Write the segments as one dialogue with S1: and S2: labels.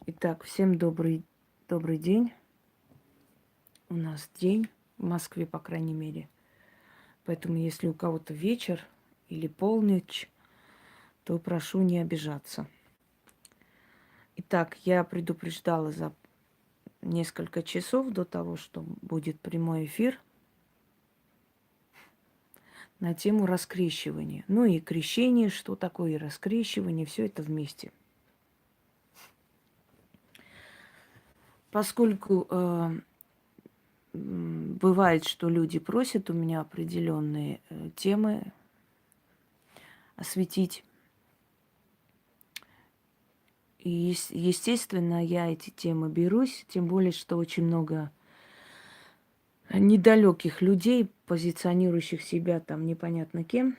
S1: Итак, всем добрый день. У нас день в Москве, по крайней мере. Поэтому, если у кого-то вечер или полночь, то прошу не обижаться. Итак, я предупреждала за несколько часов до того, что будет прямой эфир на тему раскрещивания. Ну и крещение, что такое и раскрещивание, все это вместе. Поскольку бывает, что люди просят у меня определенные темы осветить. И, естественно, я эти темы берусь, тем более, что очень много недалеких людей, позиционирующих себя там непонятно кем,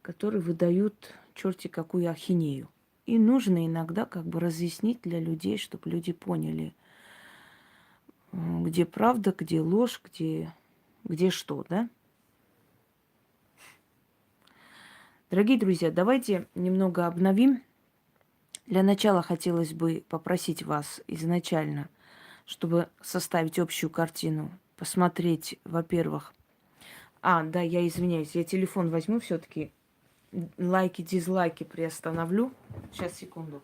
S1: которые выдают черти какую ахинею. И нужно иногда как бы разъяснить для людей, чтобы люди поняли, где правда, где ложь, где что, да? Дорогие друзья, давайте немного обновим. Для начала хотелось бы попросить вас изначально, чтобы составить общую картину, посмотреть, во-первых. Да, я извиняюсь, я телефон возьму все-таки. Лайки, дизлайки приостановлю. Сейчас, секунду.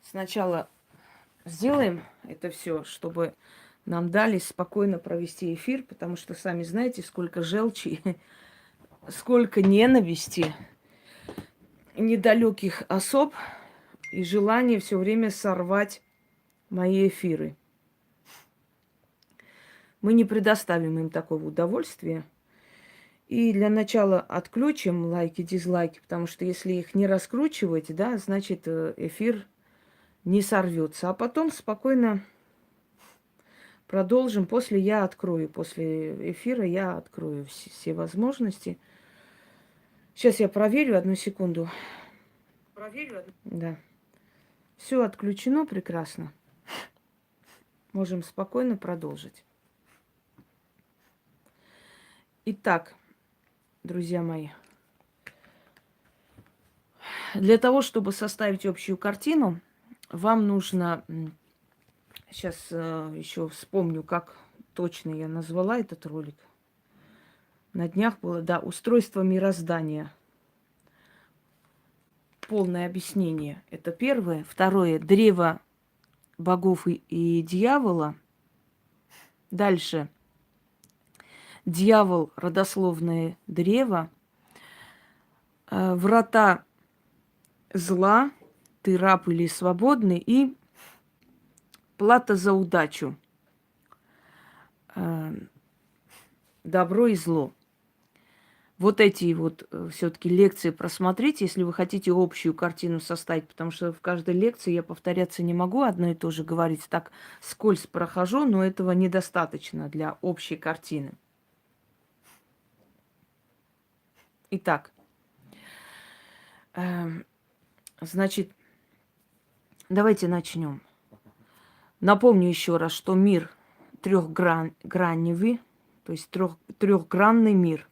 S1: Сначала сделаем это все, чтобы нам дали спокойно провести эфир, потому что сами знаете, сколько желчи, сколько ненависти, недалеких особ и желание все время сорвать мои эфиры. Мы не предоставим им такого удовольствия. И для начала отключим лайки, дизлайки, потому что если их не раскручивать, да, значит эфир не сорвется. А потом спокойно продолжим. После эфира я открою все возможности. Сейчас я проверю, одну секунду. Да. Все отключено прекрасно. Можем спокойно продолжить. Итак, друзья мои, для того, чтобы составить общую картину, вам нужно... Сейчас еще вспомню, как точно я назвала этот ролик. На днях было, да, устройство мироздания. Полное объяснение. Это первое. Второе. Древо богов и дьявола. Дальше. Дьявол, родословное древо. Врата зла. Ты раб или свободный. И плата за удачу. Добро и зло. Вот эти вот все-таки лекции просмотрите, если вы хотите общую картину составить, потому что в каждой лекции я повторяться не могу, одно и то же говорить. Так скользь прохожу, но этого недостаточно для общей картины. Итак, значит, давайте начнем. Напомню еще раз, что мир трехграневый, то есть трехгранный мир.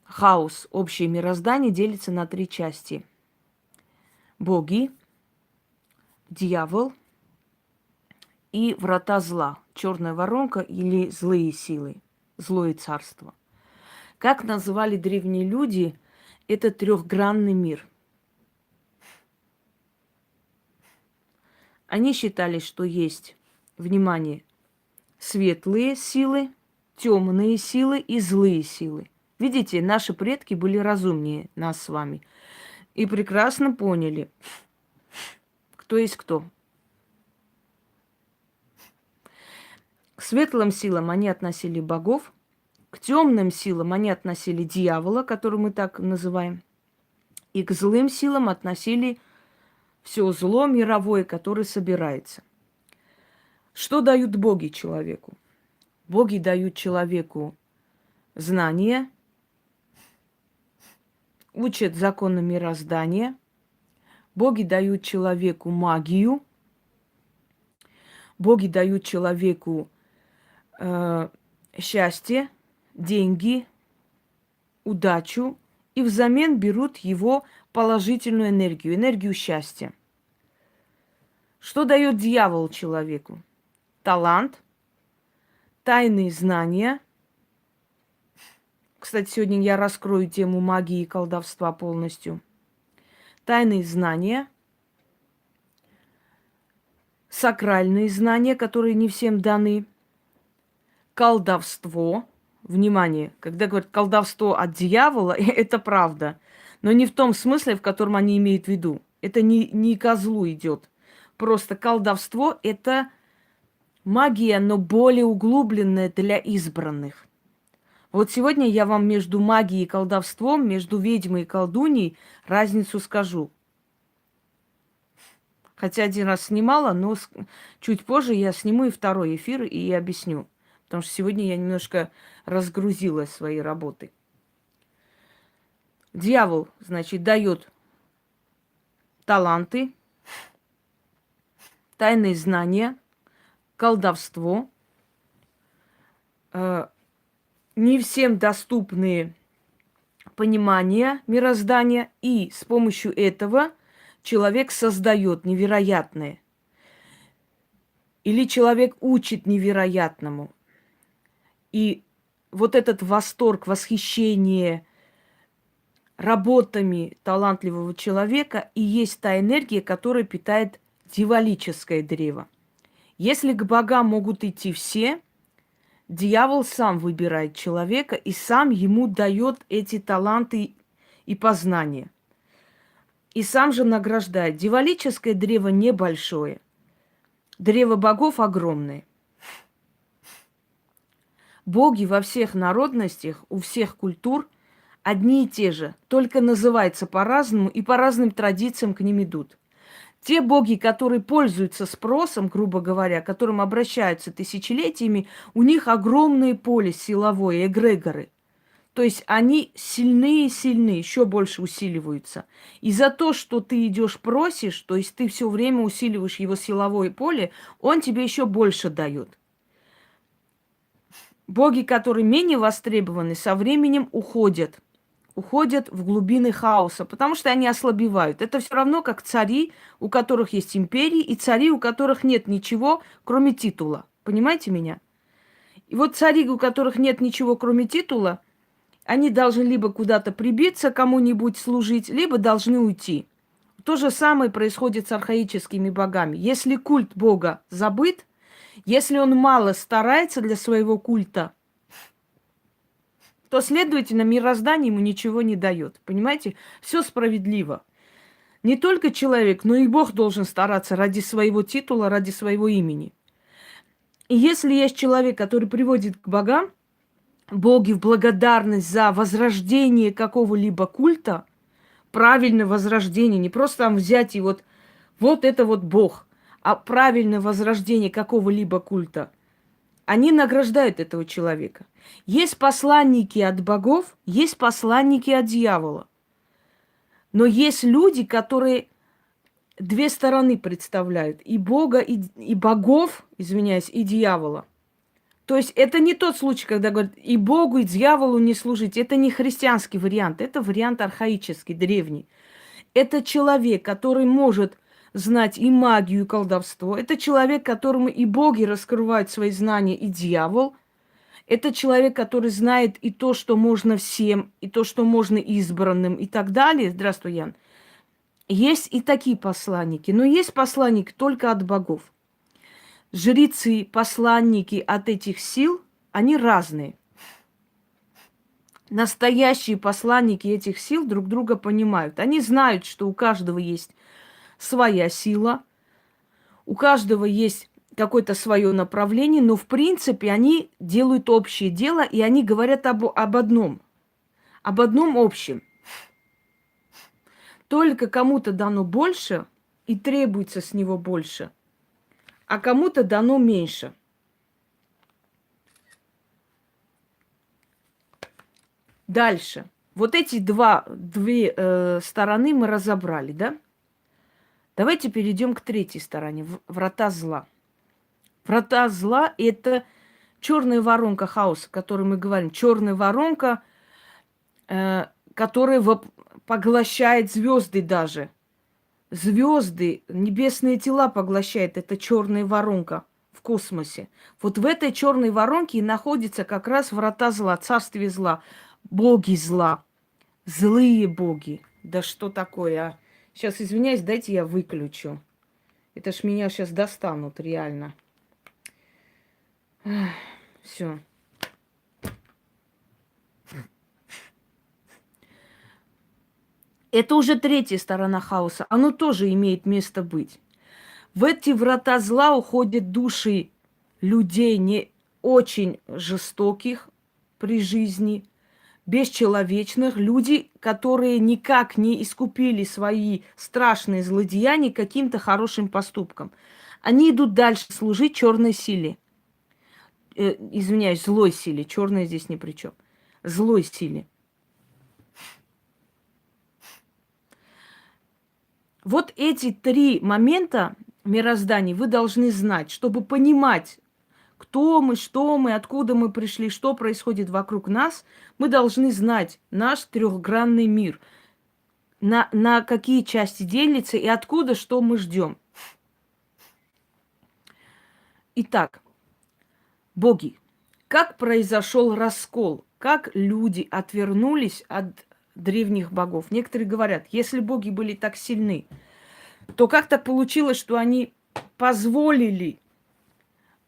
S1: Хаос, общее мироздание делится на три части. Боги, дьявол и врата зла, черная воронка или злые силы, злое царство. Как называли древние люди этот трехгранный мир? Они считали, что есть, внимание, светлые силы, темные силы и злые силы. Видите, наши предки были разумнее нас с вами и прекрасно поняли, кто есть кто. К светлым силам они относили богов, к темным силам они относили дьявола, который мы так называем, и к злым силам относили все зло мировое, которое собирается. Что дают боги человеку? Боги дают человеку знания, учат законы мироздания. Боги дают человеку магию. Боги дают человеку счастье, деньги, удачу. И взамен берут его положительную энергию, энергию счастья. Что дает дьявол человеку? Талант, тайные знания. Кстати, сегодня я раскрою тему магии и колдовства полностью. Тайные знания, сакральные знания, которые не всем даны, колдовство. Внимание, когда говорят колдовство от дьявола, это правда. Но не в том смысле, в котором они имеют в виду. Это не козлу идет. Просто колдовство – это магия, но более углубленная для избранных. Вот сегодня я вам между магией и колдовством, между ведьмой и колдуньей разницу скажу. Хотя один раз снимала, но чуть позже я сниму и второй эфир и объясню. Потому что сегодня я немножко разгрузилась своей работой. Дьявол, значит, дает таланты, тайные знания, колдовство, не всем доступные понимания мироздания, и с помощью этого человек создает невероятное. Или человек учит невероятному. И вот этот восторг, восхищение работами талантливого человека и есть та энергия, которая питает дьяволическое древо. Если к богам могут идти все, дьявол сам выбирает человека и сам ему дает эти таланты и познания. И сам же награждает. Дьяволическое древо небольшое. Древо богов огромное. Боги во всех народностях, у всех культур одни и те же, только называются по-разному и по разным традициям к ним идут. Те боги, которые пользуются спросом, грубо говоря, к которым обращаются тысячелетиями, у них огромное поле силовое, эгрегоры. То есть они сильные, еще больше усиливаются. И за то, что ты идешь просишь, то есть ты все время усиливаешь его силовое поле, он тебе еще больше дает. Боги, которые менее востребованы, со временем уходят в глубины хаоса, потому что они ослабевают. Это все равно как цари, у которых есть империи, и цари, у которых нет ничего, кроме титула. Понимаете меня? И вот цари, у которых нет ничего, кроме титула, они должны либо куда-то прибиться, кому-нибудь служить, либо должны уйти. То же самое происходит с архаическими богами. Если культ Бога забыт, если он мало старается для своего культа, то, следовательно, мироздание ему ничего не дает. Понимаете? Все справедливо. Не только человек, но и Бог должен стараться ради своего титула, ради своего имени. И если есть человек, который приводит к богам, боги в благодарность за возрождение какого-либо культа, правильное возрождение, не просто там взять и вот это вот Бог, а правильное возрождение какого-либо культа, они награждают этого человека. Есть посланники от богов, есть посланники от дьявола. Но есть люди, которые две стороны представляют. И Бога, и богов, извиняюсь, и дьявола. То есть это не тот случай, когда говорят, и Богу, и дьяволу не служить. Это не христианский вариант, это вариант архаический, древний. Это человек, который может знать и магию, и колдовство. Это человек, которому и боги раскрывают свои знания, и дьявол. Это человек, который знает и то, что можно всем, и то, что можно избранным, и так далее. Здравствуй, Ян. Есть и такие посланники, но есть посланник только от богов. Жрецы, посланники от этих сил, они разные. Настоящие посланники этих сил друг друга понимают. Они знают, что у каждого есть своя сила, у каждого есть какое-то свое направление, но в принципе они делают общее дело, и они говорят об одном общем. Только кому-то дано больше и требуется с него больше, а кому-то дано меньше. Дальше. Вот эти две стороны мы разобрали, да? Давайте перейдем к третьей стороне, врата зла. Врата зла – это черная воронка хаоса, о которой мы говорим. Черная воронка, которая поглощает звезды даже. Звезды, небесные тела поглощает эта черная воронка в космосе. Вот в этой черной воронке и находятся как раз врата зла, царствие зла, боги зла, злые боги. Да что такое, а? Сейчас, извиняюсь, дайте я выключу. Это ж меня сейчас достанут, реально. Все. Это уже третья сторона хаоса. Оно тоже имеет место быть. В эти врата зла уходят души людей не очень жестоких при жизни, бесчеловечных, люди, которые никак не искупили свои страшные злодеяния каким-то хорошим поступком. Они идут дальше служить черной силе. Извиняюсь, злой силе. Черная здесь ни при чем. Злой силе. Вот эти три момента мироздания вы должны знать, чтобы понимать, кто мы, что мы, откуда мы пришли, что происходит вокруг нас. Мы должны знать наш трехгранный мир, на какие части делится и откуда что мы ждем. Итак, боги. Как произошел раскол? Как люди отвернулись от древних богов? Некоторые говорят, если боги были так сильны, то как так получилось, что они позволили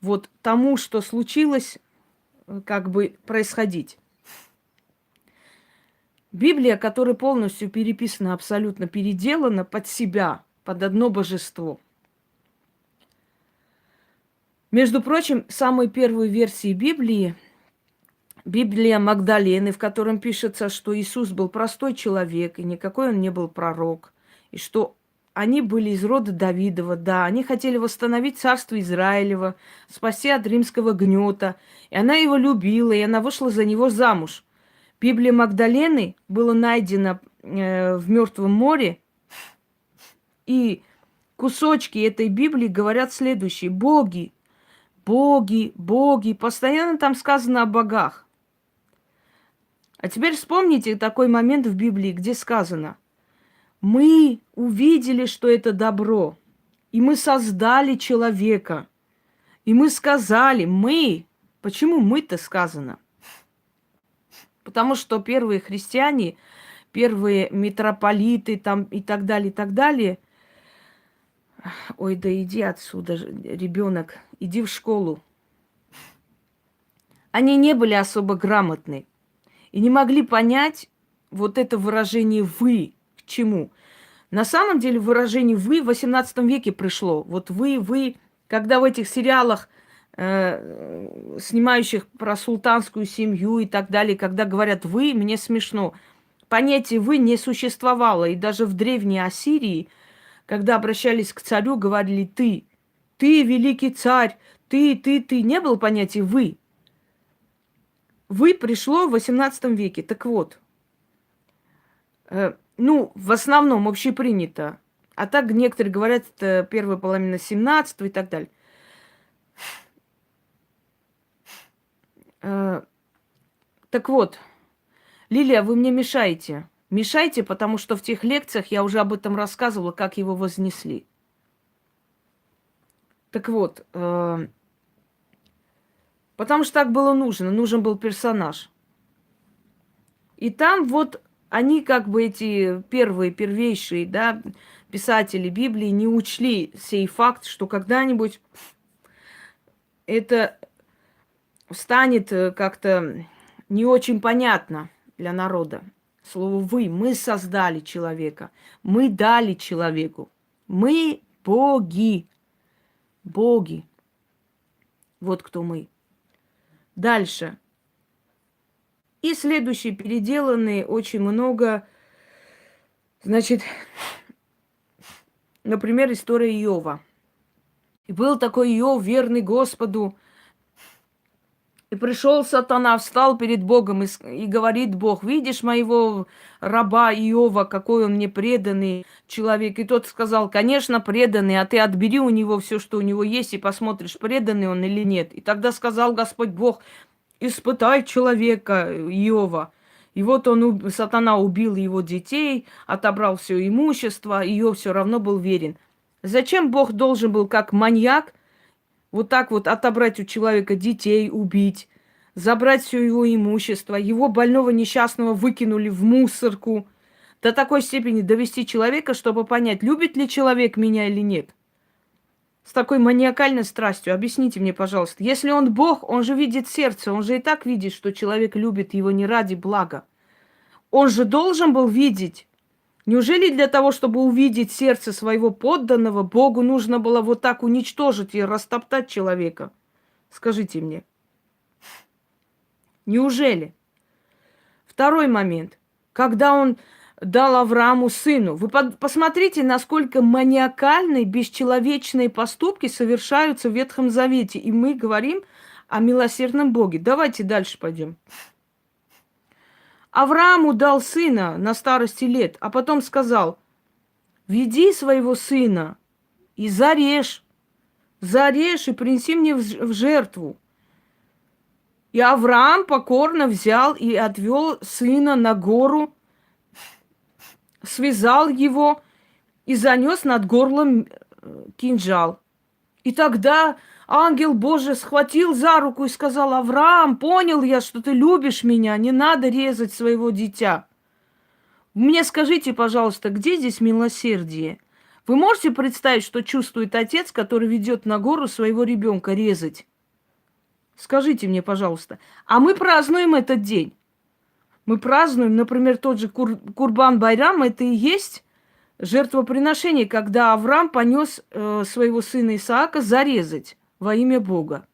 S1: вот тому, что случилось, как бы происходить? Библия, которая полностью переписана, абсолютно переделана под себя, под одно божество. Между прочим, самой первой версии Библии, Библия Магдалены, в котором пишется, что Иисус был простой человек, и никакой он не был пророк, и что они были из рода Давидова, да, они хотели восстановить царство Израилева, спасти от римского гнета, и она его любила, и она вышла за него замуж. Библия Магдалены была найдена в Мертвом море, и кусочки этой Библии говорят следующее: боги, боги, боги, постоянно там сказано о богах. А теперь вспомните такой момент в Библии, где сказано: мы увидели, что это добро, и мы создали человека, и мы сказали, мы, почему мы-то сказано? Потому что первые христиане, первые митрополиты там и так далее, ой, да иди отсюда, ребенок, иди в школу. Они не были особо грамотны и не могли понять вот это выражение «вы» к чему. На самом деле выражение «вы» в XVIII веке пришло. Вот вы, когда в этих сериалах, снимающих про султанскую семью и так далее, когда говорят «вы», мне смешно. Понятие «вы» не существовало. И даже в Древней Ассирии, когда обращались к царю, говорили «ты». «Ты, великий царь», ты. Не было понятия «вы». «Вы» пришло в XVIII веке. Так вот, в основном общепринято. А так некоторые говорят, это первая половина 17 и так далее. Так вот, Лилия, вы мне мешаете. Мешайте, потому что в тех лекциях я уже об этом рассказывала, как его вознесли. Так вот, потому что так было нужно. Нужен был персонаж. И там вот они как бы эти первейшие, да, писатели Библии не учли сей факт, что когда-нибудь это станет как-то не очень понятно для народа. Слово «вы». Мы создали человека. Мы дали человеку. Мы боги. Боги. Вот кто мы. Дальше. И следующие переделанные очень много. Значит, например, история Иова. И был такой Иов, верный Господу. И пришел сатана, встал перед Богом и говорит Бог: видишь моего раба Иова, какой он мне преданный человек. И тот сказал: конечно, преданный, а ты отбери у него все, что у него есть, и посмотришь, преданный он или нет. И тогда сказал Господь Бог: испытай человека Иова. И вот сатана убил его детей, отобрал все имущество, Иов все равно был верен. Зачем Бог должен был, как маньяк, вот так вот отобрать у человека детей, убить, забрать все его имущество, его больного несчастного выкинули в мусорку, до такой степени довести человека, чтобы понять, любит ли человек меня или нет? С такой маниакальной страстью. Объясните мне, пожалуйста. Если он Бог, он же видит сердце, он же и так видит, что человек любит его не ради блага. Он же должен был видеть. Неужели для того, чтобы увидеть сердце своего подданного, Богу нужно было вот так уничтожить и растоптать человека? Скажите мне. Неужели? Второй момент. Когда он дал Аврааму сыну. Вы посмотрите, насколько маниакальные, бесчеловечные поступки совершаются в Ветхом Завете. И мы говорим о милосердном Боге. Давайте дальше пойдем. Аврааму дал сына на старости лет, а потом сказал: веди своего сына и зарежь и принеси мне в жертву. И Авраам покорно взял и отвел сына на гору, связал его и занес над горлом кинжал. И тогда ангел Божий схватил за руку и сказал: Авраам, понял я, что ты любишь меня, не надо резать своего дитя. Мне скажите, пожалуйста, где здесь милосердие? Вы можете представить, что чувствует отец, который ведет на гору своего ребенка резать? Скажите мне, пожалуйста. А мы празднуем этот день. Мы празднуем, например, тот же Курбан-Байрам, это и есть жертвоприношение, когда Авраам понес своего сына Исаака зарезать во имя Бога.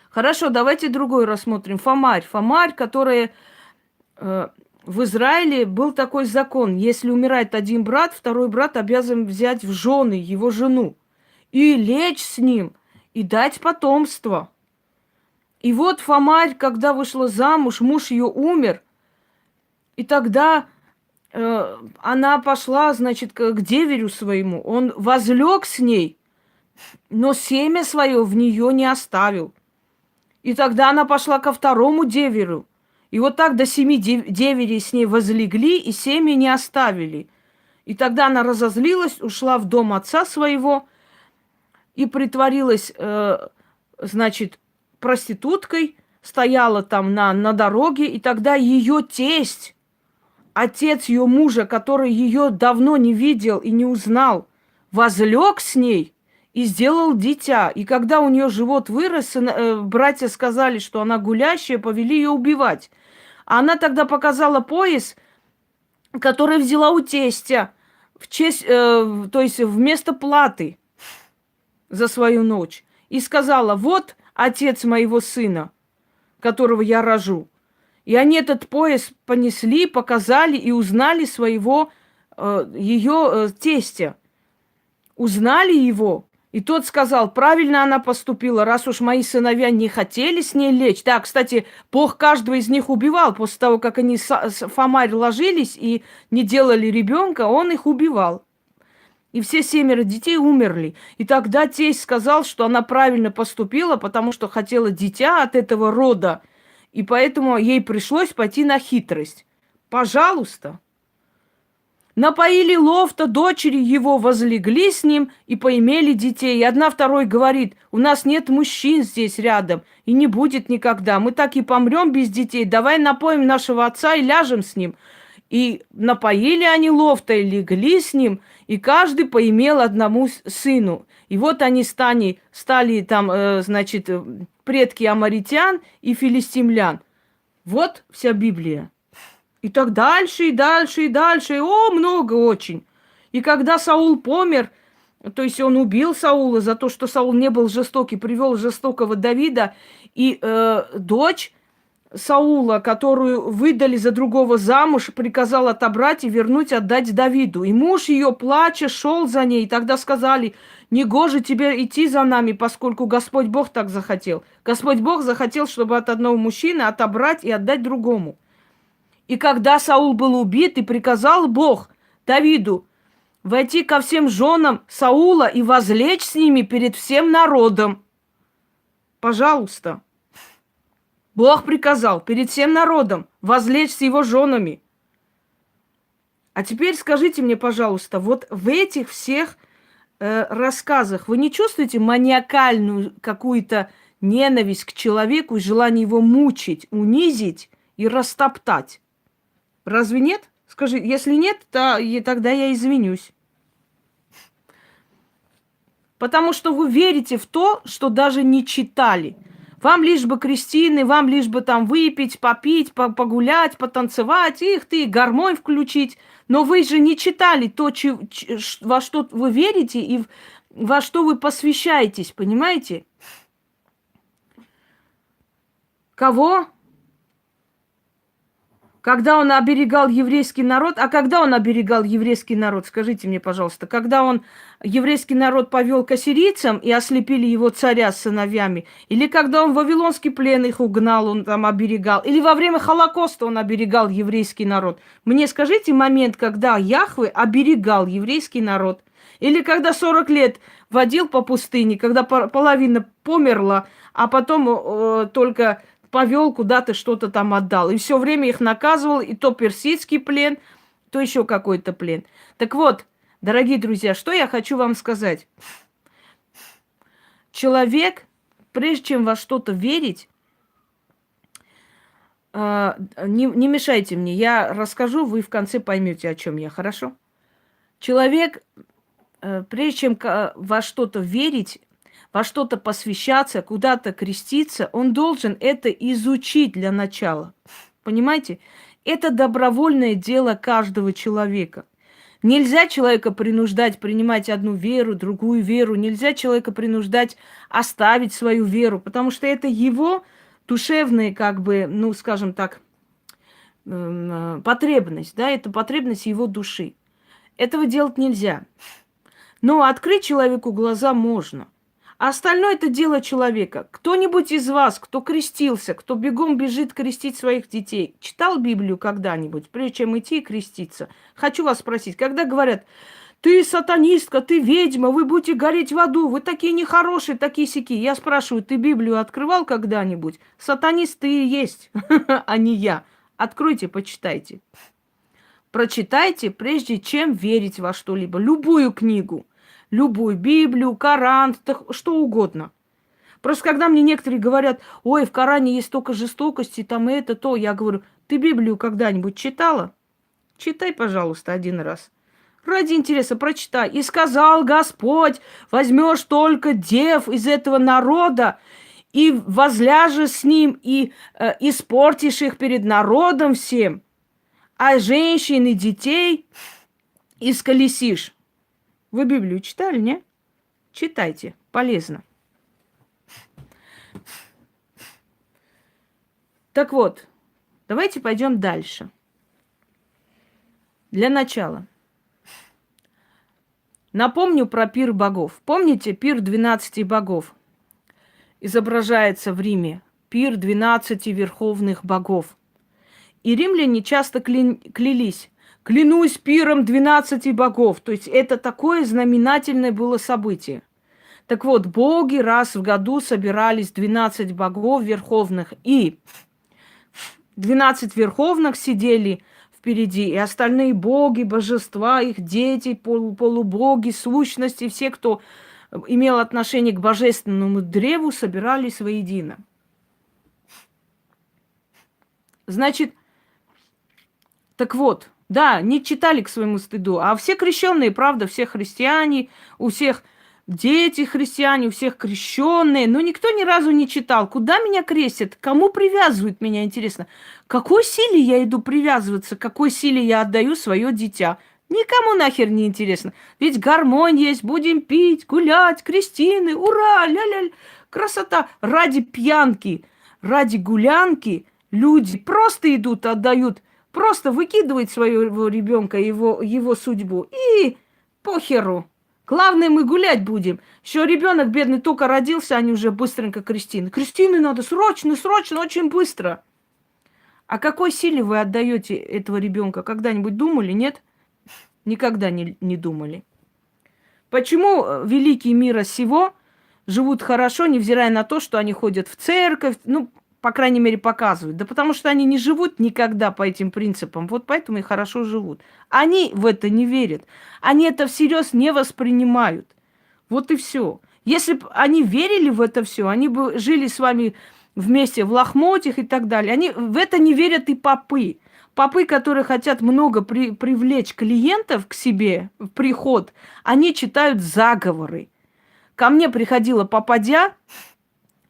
S1: Хорошо, давайте другой рассмотрим. Фомарь. Фомарь, которая в Израиле был такой закон. Если умирает один брат, второй брат обязан взять в жены его жену и лечь с ним, и дать потомство. И вот Фомарь, когда вышла замуж, муж ее умер, и тогда она пошла, значит, к деверю своему. Он возлег с ней, но семя свое в нее не оставил. И тогда она пошла ко второму деверю. И вот так до 7 деверей с ней возлегли, и семя не оставили. И тогда она разозлилась, ушла в дом отца своего и притворилась, значит, проституткой, стояла там на дороге, и тогда ее тесть, отец ее мужа, который ее давно не видел и не узнал, возлег с ней и сделал дитя. И когда у нее живот вырос, братья сказали, что она гулящая, повели ее убивать. А она тогда показала пояс, который взяла у тестя, то есть вместо платы за свою ночь. И сказала: вот отец моего сына, которого я рожу. И они этот пояс понесли, показали и узнали своего, ее тестя. Узнали его. И тот сказал: правильно она поступила, раз уж мои сыновья не хотели с ней лечь. Да, кстати, Бог каждого из них убивал. После того, как они с Фомарь ложились и не делали ребенка, он их убивал. И все 7 детей умерли. И тогда тесть сказал, что она правильно поступила, потому что хотела дитя от этого рода. И поэтому ей пришлось пойти на хитрость. Пожалуйста. Напоили Лофта, дочери его возлегли с ним и поимели детей. И одна второй говорит: у нас нет мужчин здесь рядом, и не будет никогда. Мы так и помрем без детей. Давай напоим нашего отца и ляжем с ним. И напоили они Лофта, и легли с ним, и каждый поимел одному сыну. И вот они стали там, значит, предки аморитян и филистимлян. Вот вся Библия. И так дальше, и дальше, и дальше. Много очень. И когда Саул помер, то есть он убил Саула за то, что Саул не был жестокий, привел жестокого Давида, и дочь Саула, которую выдали за другого замуж, приказал отобрать и вернуть, отдать Давиду. И муж ее, плача, шел за ней. И тогда сказали: негоже тебе идти за нами, поскольку Господь Бог так захотел. Господь Бог захотел, чтобы от одного мужчины отобрать и отдать другому. И когда Саул был убит, и приказал Бог Давиду войти ко всем женам Саула и возлечь с ними перед всем народом. Пожалуйста. Бог приказал перед всем народом возлечь с его женами. А теперь скажите мне, пожалуйста, вот в этих всех рассказах вы не чувствуете маниакальную какую-то ненависть к человеку и желание его мучить, унизить и растоптать? Разве нет? Скажи, если нет, то тогда я извинюсь. Потому что вы верите в то, что даже не читали. Вам лишь бы крестины, вам лишь бы там выпить, попить, погулять, потанцевать, их ты, гармонь включить. Но вы же не читали то, во что вы верите и во что вы посвящаетесь, понимаете? Кого? Когда он оберегал еврейский народ, а когда он оберегал еврейский народ, скажите мне, пожалуйста, когда он еврейский народ повел к ассирийцам и ослепили его царя с сыновьями, или когда он в вавилонский плен их угнал, он там оберегал, или во время Холокоста он оберегал еврейский народ. Мне скажите момент, когда Яхве оберегал еврейский народ, или когда 40 лет водил по пустыне, когда половина померла, а потом только повел куда-то, что-то там отдал. И все время их наказывал, и то персидский плен, то еще какой-то плен. Так вот, дорогие друзья, что я хочу вам сказать. Человек, прежде чем во что-то верить, не мешайте мне, я расскажу, вы в конце поймете, о чем я, хорошо? Человек, прежде чем во что-то верить, во что-то посвящаться, куда-то креститься, он должен это изучить для начала. Понимаете? Это добровольное дело каждого человека. Нельзя человека принуждать принимать одну веру, другую веру. Нельзя человека принуждать оставить свою веру, потому что это его душевная, как бы, ну, скажем так, потребность, да, это потребность его души. Этого делать нельзя. Но открыть человеку глаза можно. А остальное это дело человека. Кто-нибудь из вас, кто крестился, кто бегом бежит крестить своих детей, читал Библию когда-нибудь, прежде чем идти и креститься? Хочу вас спросить, когда говорят: ты сатанистка, ты ведьма, вы будете гореть в аду, вы такие нехорошие, такие сяки. Я спрашиваю, ты Библию открывал когда-нибудь? Сатанист ты и есть, а не я. Откройте, почитайте. Прочитайте, прежде чем верить во что-либо. Любую книгу. Любую, Библию, Коран, что угодно. Просто когда мне некоторые говорят: ой, в Коране есть столько жестокости, там это, то, я говорю: ты Библию когда-нибудь читала? Читай, пожалуйста, один раз. Ради интереса прочитай. И сказал Господь: возьмешь только дев из этого народа, и возляжешь с ним, и испортишь их перед народом всем, а женщин и детей исколесишь. Вы Библию читали, не? Читайте, полезно. Так вот, давайте пойдем дальше. Для начала. Напомню про пир богов. Помните, пир 12 богов? Изображается в Риме. Пир 12 верховных богов. И римляне часто клялись: клянусь пиром 12 богов. То есть это такое знаменательное было событие. Так вот, боги раз в году собирались, 12 богов верховных. И 12 верховных сидели впереди. И остальные боги, божества, их дети, полубоги, сущности, все, кто имел отношение к божественному древу, собирались воедино. Значит, так вот, да, не читали к своему стыду, а все крещенные, правда, все христиане, у всех дети христиане, у всех крещенные, но никто ни разу не читал. Куда меня крестят? Кому привязывают меня, интересно? Какой силе я иду привязываться? Какой силе я отдаю свое дитя? Никому нахер не интересно. Ведь гармонь есть, будем пить, гулять, крестины, ура, ля-ля, красота. Ради пьянки, ради гулянки Люди просто идут, отдают, просто выкидывают своего ребенка, его судьбу. И похеру. Главное, мы гулять будем. Еще ребенок бедный только родился, они уже быстренько крестины. Крестины надо срочно, срочно, очень быстро. А какой силе вы отдаете этого ребенка? Когда-нибудь думали, нет? Никогда не думали. Почему великие мира сего живут хорошо, невзирая на то, что они ходят в церковь, ну, по крайней мере, показывают? Да потому что они не живут никогда по этим принципам, вот поэтому и хорошо живут. Они в это не верят, они это всерьез не воспринимают. Вот и все. Если бы они верили в это все, они бы жили с вами вместе в лохмотьях и так далее. Они в это не верят и попы. Попы, которые хотят много привлечь клиентов к себе в приход, они читают заговоры. Ко мне приходила попадья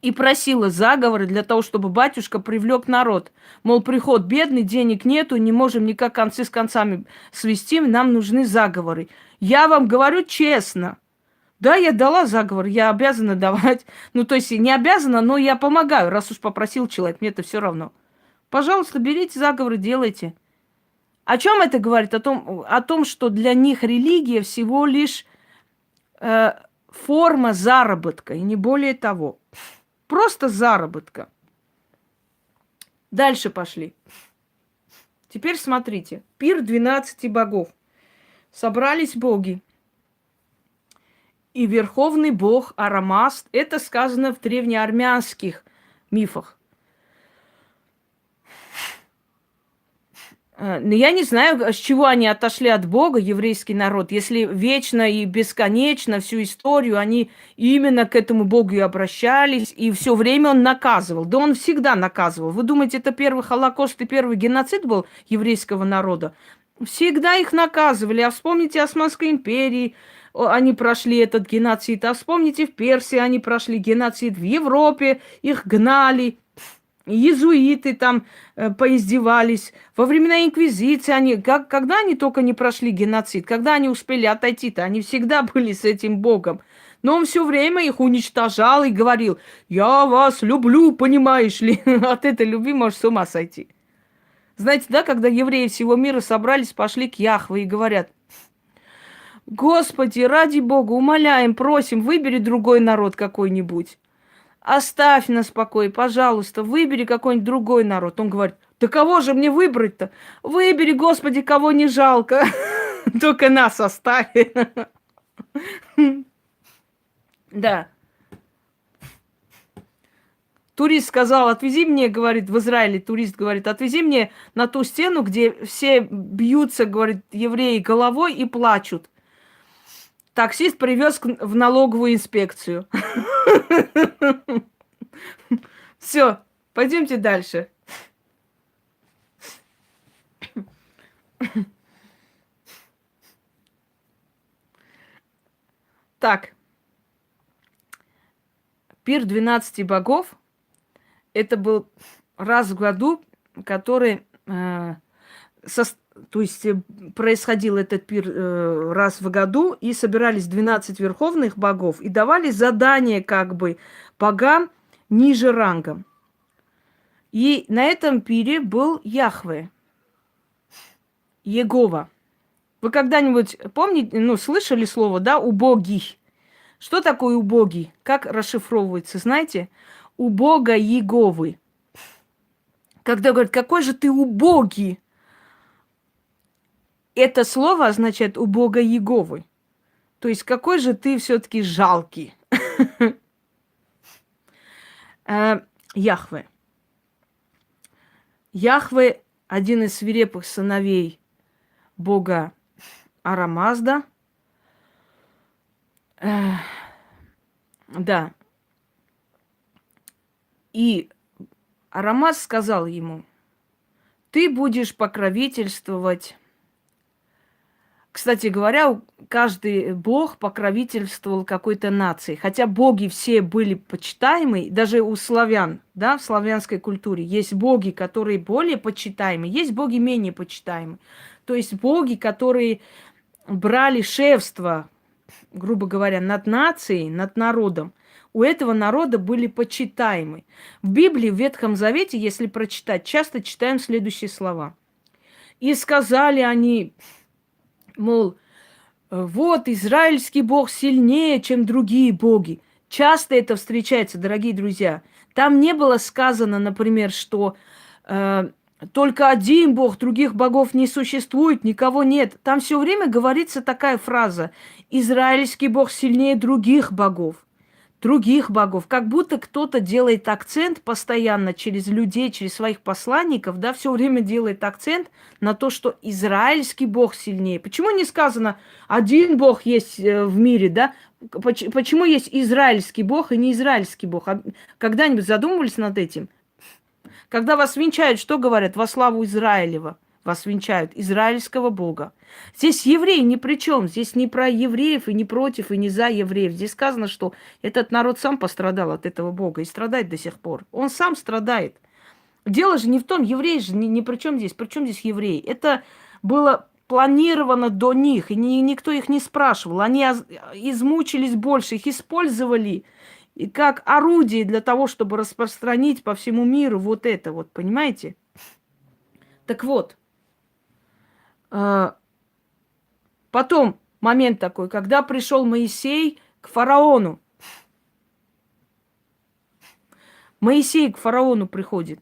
S1: и просила заговоры для того, чтобы батюшка привлек народ. Мол, приход бедный, денег нету, не можем никак концы с концами свести, нам нужны заговоры. Я вам говорю честно. Да, я дала заговор, я обязана давать. Ну, то есть не обязана, но я помогаю, раз уж попросил человек, мне это все равно. Пожалуйста, берите заговоры, делайте. О чем это говорит? О том, что для них религия всего лишь форма заработка, и не более того. Просто заработка. Дальше пошли. Теперь смотрите. Пир 12 богов. Собрались боги. И верховный бог Арамаст, это сказано в древнеармянских мифах. Но я не знаю, с чего они отошли от Бога, еврейский народ, если вечно и бесконечно всю историю они именно к этому Богу и обращались, и все время он наказывал. Да он всегда наказывал. Вы думаете, это первый Холокост и первый геноцид был еврейского народа? Всегда их наказывали. А вспомните Османской империи, они прошли этот геноцид. А вспомните в Персии они прошли геноцид. В Европе их гнали. Иезуиты там поиздевались. Во времена инквизиции они, когда они только не прошли геноцид, когда они успели отойти-то, они всегда были с этим Богом. Но он все время их уничтожал и говорил: я вас люблю, понимаешь ли. От этой любви можешь с ума сойти. Знаете, да, когда евреи всего мира собрались, пошли к Яхве и говорят: Господи, ради Бога, умоляем, просим, выбери другой народ какой-нибудь. Оставь нас в покое, пожалуйста, выбери какой-нибудь другой народ. Он говорит: да кого же мне выбрать-то? Выбери, Господи, кого не жалко. Только нас оставь. Да. Турист сказал: отвези мне, говорит, в Израиле турист говорит, отвези мне на ту стену, где все бьются, говорит, евреи головой и плачут. Таксист привез в налоговую инспекцию. Все, пойдемте дальше. Так. Пир 12 богов – это был раз в году, который, то есть происходил этот пир раз в году, и собирались 12 верховных богов и давали задание как бы богам ниже рангом. И на этом пире был Яхве, Егова. Вы когда-нибудь помните, ну, слышали слово, да, убогий? Что такое убогий? Как расшифровывается, знаете? У Бога Еговы. Когда говорят: какой же ты убогий, это слово означает у Бога Еговы. То есть какой же ты все-таки жалкий. Яхве. Яхве – один из свирепых сыновей бога Арамазда. Да. И Арамаз сказал ему: ты будешь покровительствовать. Кстати говоря, каждый бог покровительствовал какой-то нации. Хотя боги все были почитаемы, даже у славян, да, в славянской культуре есть боги, которые более почитаемы, есть боги менее почитаемы. То есть боги, которые брали шефство, грубо говоря, над нацией, над народом. у этого народа были почитаемы. В Библии, в Ветхом Завете, если прочитать, часто читаем следующие слова. «И сказали они, мол, вот израильский Бог сильнее, чем другие боги». Часто это встречается, дорогие друзья. Там не было сказано, например, что только один Бог, других богов не существует, никого нет. Там все время говорится такая фраза: израильский Бог сильнее других богов. Других богов. Как будто кто-то делает акцент постоянно через людей, через своих посланников, да, все время делает акцент на то, что израильский Бог сильнее. Почему не сказано, один Бог есть в мире, да? Почему есть израильский Бог и не израильский Бог? Когда-нибудь задумывались над этим? Когда вас венчают, что говорят? Во славу Израилева. Вас венчают, израильского Бога. Здесь евреи ни при чем. Здесь не про евреев, и не против, и не за евреев. Здесь сказано, что этот народ сам пострадал от этого Бога и страдает до сих пор. Он сам страдает. Дело же не в том, евреи же ни при чем здесь. При чем здесь евреи? Это было планировано до них, и никто их не спрашивал. Они измучились больше, их использовали и как орудие для того, чтобы распространить по всему миру вот это вот, понимаете? Так вот, потом момент такой, когда пришел Моисей к фараону. Моисей к фараону приходит.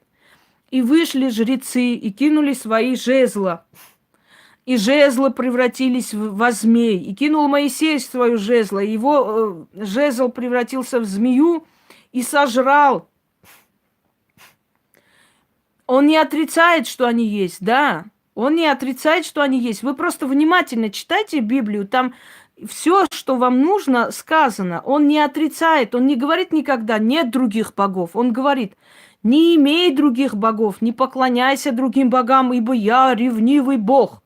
S1: И вышли жрецы, и кинули свои жезла. И жезлы превратились во змей. И кинул Моисей свое жезло. Его жезл превратился в змею и сожрал. Он не отрицает, что они есть, да. Он не отрицает, что они есть. Вы просто внимательно читайте Библию. Там все, что вам нужно, сказано. Он не отрицает. Он не говорит никогда «нет других богов». Он говорит: не имей других богов, не поклоняйся другим богам, ибо я ревнивый Бог.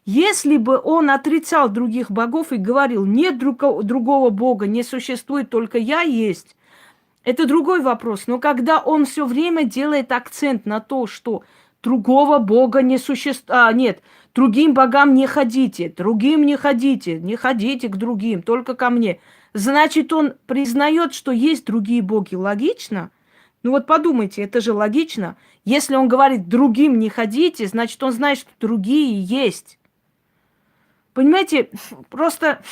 S1: Если бы он отрицал других богов и говорил «нет другого бога, не существует, только я есть», это другой вопрос. Но когда он все время делает акцент на то, что другого бога не существует, нет, другим богам не ходите, другим не ходите к другим, только ко мне, значит, он признает, что есть другие боги. Логично? Ну вот подумайте, это же логично. Если он говорит «другим не ходите», значит, он знает, что другие есть. Понимаете, просто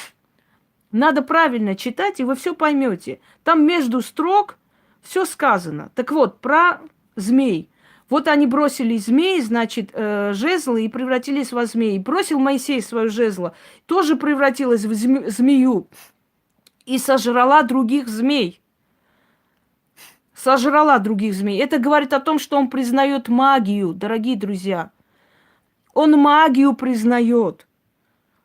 S1: надо правильно читать, и вы все поймете. Там между строк все сказано. Так вот, про змей. Вот они бросили змей, значит, жезлы и превратились во змей. Бросил Моисей свое жезло, тоже превратилась в змею и сожрала других змей. Сожрала других змей. Это говорит о том, что он признает магию, дорогие друзья. Он магию признает.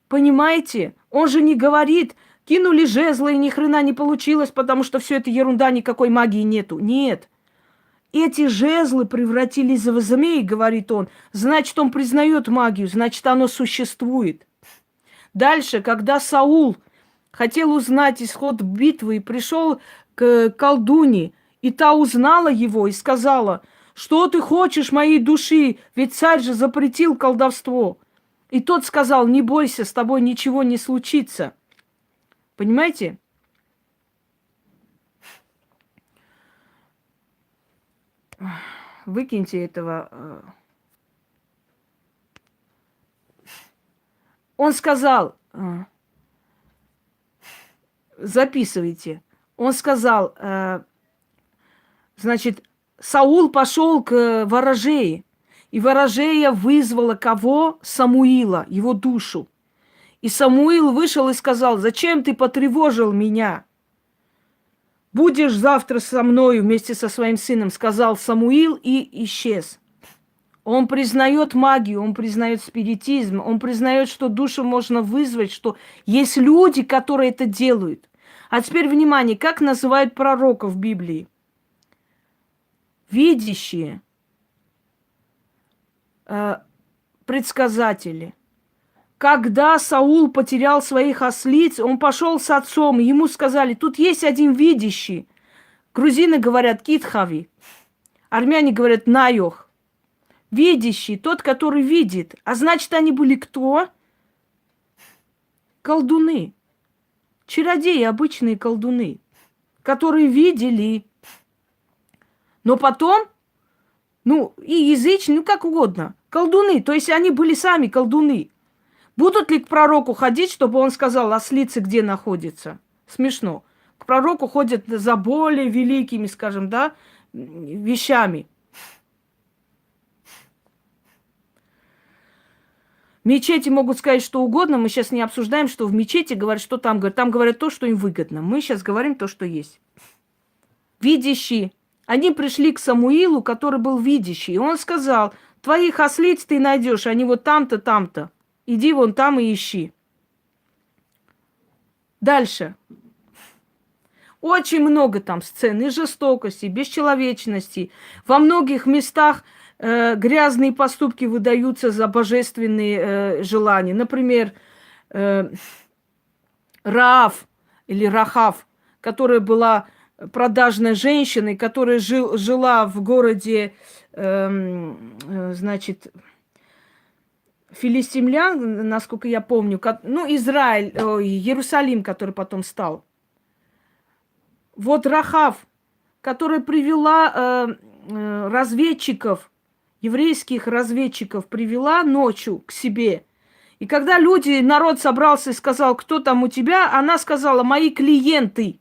S1: Понимаете? Он же не говорит, кинули жезлы и ни хрена не получилось, потому что все это ерунда, никакой магии нету. Нет. Эти жезлы превратились в змей, говорит он. Значит, он признает магию, значит, оно существует. Дальше, когда Саул хотел узнать исход битвы и пришел к колдуне, и та узнала его и сказала: что ты хочешь моей души, ведь царь же запретил колдовство. И тот сказал: не бойся, с тобой ничего не случится. Понимаете? Выкиньте этого. Он сказал, записывайте. Он сказал, значит, Саул пошел к ворожее. И ворожея вызвала кого? Самуила, его душу. И Самуил вышел и сказал: зачем ты потревожил меня? Будешь завтра со мною вместе со своим сыном, сказал Самуил и исчез. Он признает магию, он признает спиритизм, он признает, что душу можно вызвать, что есть люди, которые это делают. А теперь внимание, как называют пророков в Библии? Видящие. Предсказатели. Когда Саул потерял своих ослиц, он пошел с отцом, и ему сказали: тут есть один видящий. Грузины говорят китхави, армяне говорят найох. Видящий, тот, который видит. А значит, они были кто? Колдуны. Чародеи, обычные колдуны. которые видели. Но потом, и язычники, как угодно, колдуны, то есть они были сами колдуны. Будут ли к пророку ходить, чтобы он сказал, ослицы где находится? Смешно. К пророку ходят за более великими, скажем, да, вещами. Мечети могут сказать что угодно. Мы сейчас не обсуждаем, что в мечети говорят, что там говорят. Там говорят то, что им выгодно. Мы сейчас говорим то, что есть. Видящие. Они пришли к Самуилу, который был видящий. И он сказал, твоих ослиц ты найдешь, они вот там-то, там-то. Иди вон там и ищи. Дальше. Очень много там сцен и жестокости, бесчеловечности. Во многих местах грязные поступки выдаются за божественные желания. Например, Раав или Рахав, которая была продажной женщиной, которая жила в городе, значит, филистимлян, насколько я помню, Израиль, Иерусалим, который потом стал. Вот Рахав, которая привела разведчиков, еврейских разведчиков, привела ночью к себе. И когда народ собрался и сказал, кто там у тебя, она сказала, мои клиенты.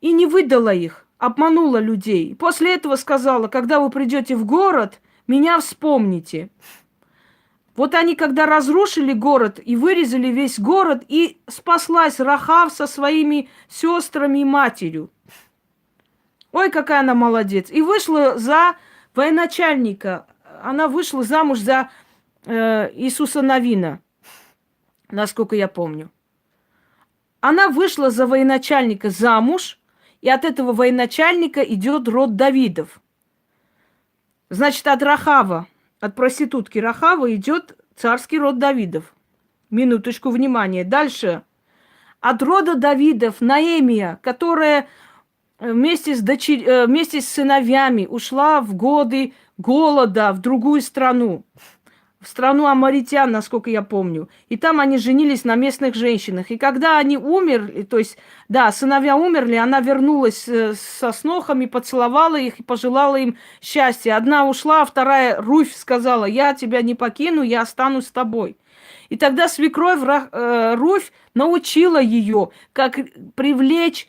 S1: И не выдала их, обманула людей. После этого сказала, когда вы придете в город, меня вспомните. Вот они, когда разрушили город и вырезали весь город, и спаслась Рахав со своими сестрами и матерью. Ой, какая она молодец. И вышла за военачальника. Она вышла замуж за Иисуса Навина, насколько я помню. Она вышла за военачальника замуж, и от этого военачальника идет род Давидов. Значит, от Рахава, от проститутки Рахава идет царский род Давидов. Минуточку внимания. Дальше. От рода Давидов Наэмия, которая вместе с сыновьями ушла в годы голода в другую страну. В страну аморитян, насколько я помню. И там они женились на местных женщинах. И когда они умерли, то есть, да, сыновья умерли, она вернулась со снохами, поцеловала их и пожелала им счастья. Одна ушла, а вторая, Руфь, сказала, я тебя не покину, я останусь с тобой. И тогда свекровь Руфь научила ее, как привлечь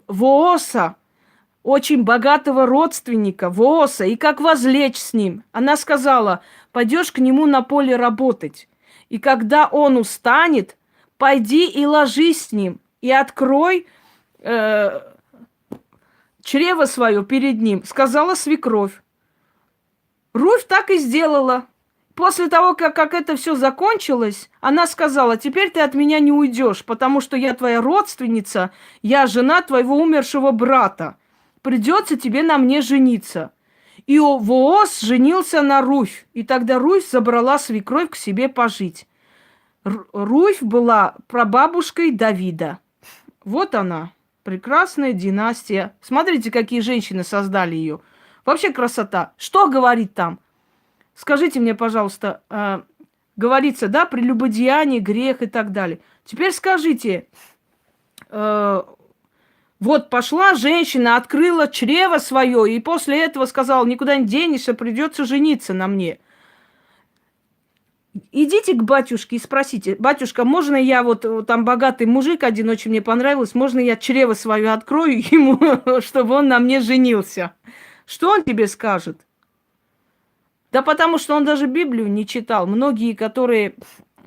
S1: Вооса, очень богатого родственника, Вооса, и как возлечь с ним. Она сказала, пойдешь к нему на поле работать, и когда он устанет, пойди и ложись с ним, и открой чрево свое перед ним, сказала свекровь. Руфь так и сделала. После того, как это все закончилось, она сказала, теперь ты от меня не уйдешь, потому что я твоя родственница, я жена твоего умершего брата. Придется тебе на мне жениться. И Вооз женился на Руфь. И тогда Руфь забрала свекровь к себе пожить. Руфь была прабабушкой Давида. Вот она, прекрасная династия. Смотрите, какие женщины создали ее. Вообще красота. Что говорит там? Скажите мне, пожалуйста, говорится, да, прелюбодеяние, грех и так далее. Теперь скажите, вот пошла женщина, открыла чрево свое, и после этого сказала, никуда не денешься, придется жениться на мне. Идите к батюшке и спросите, батюшка, можно я вот там богатый мужик один очень мне понравился, можно я чрево свое открою ему, чтобы он на мне женился? Что он тебе скажет? Да потому что он даже Библию не читал. Многие, которые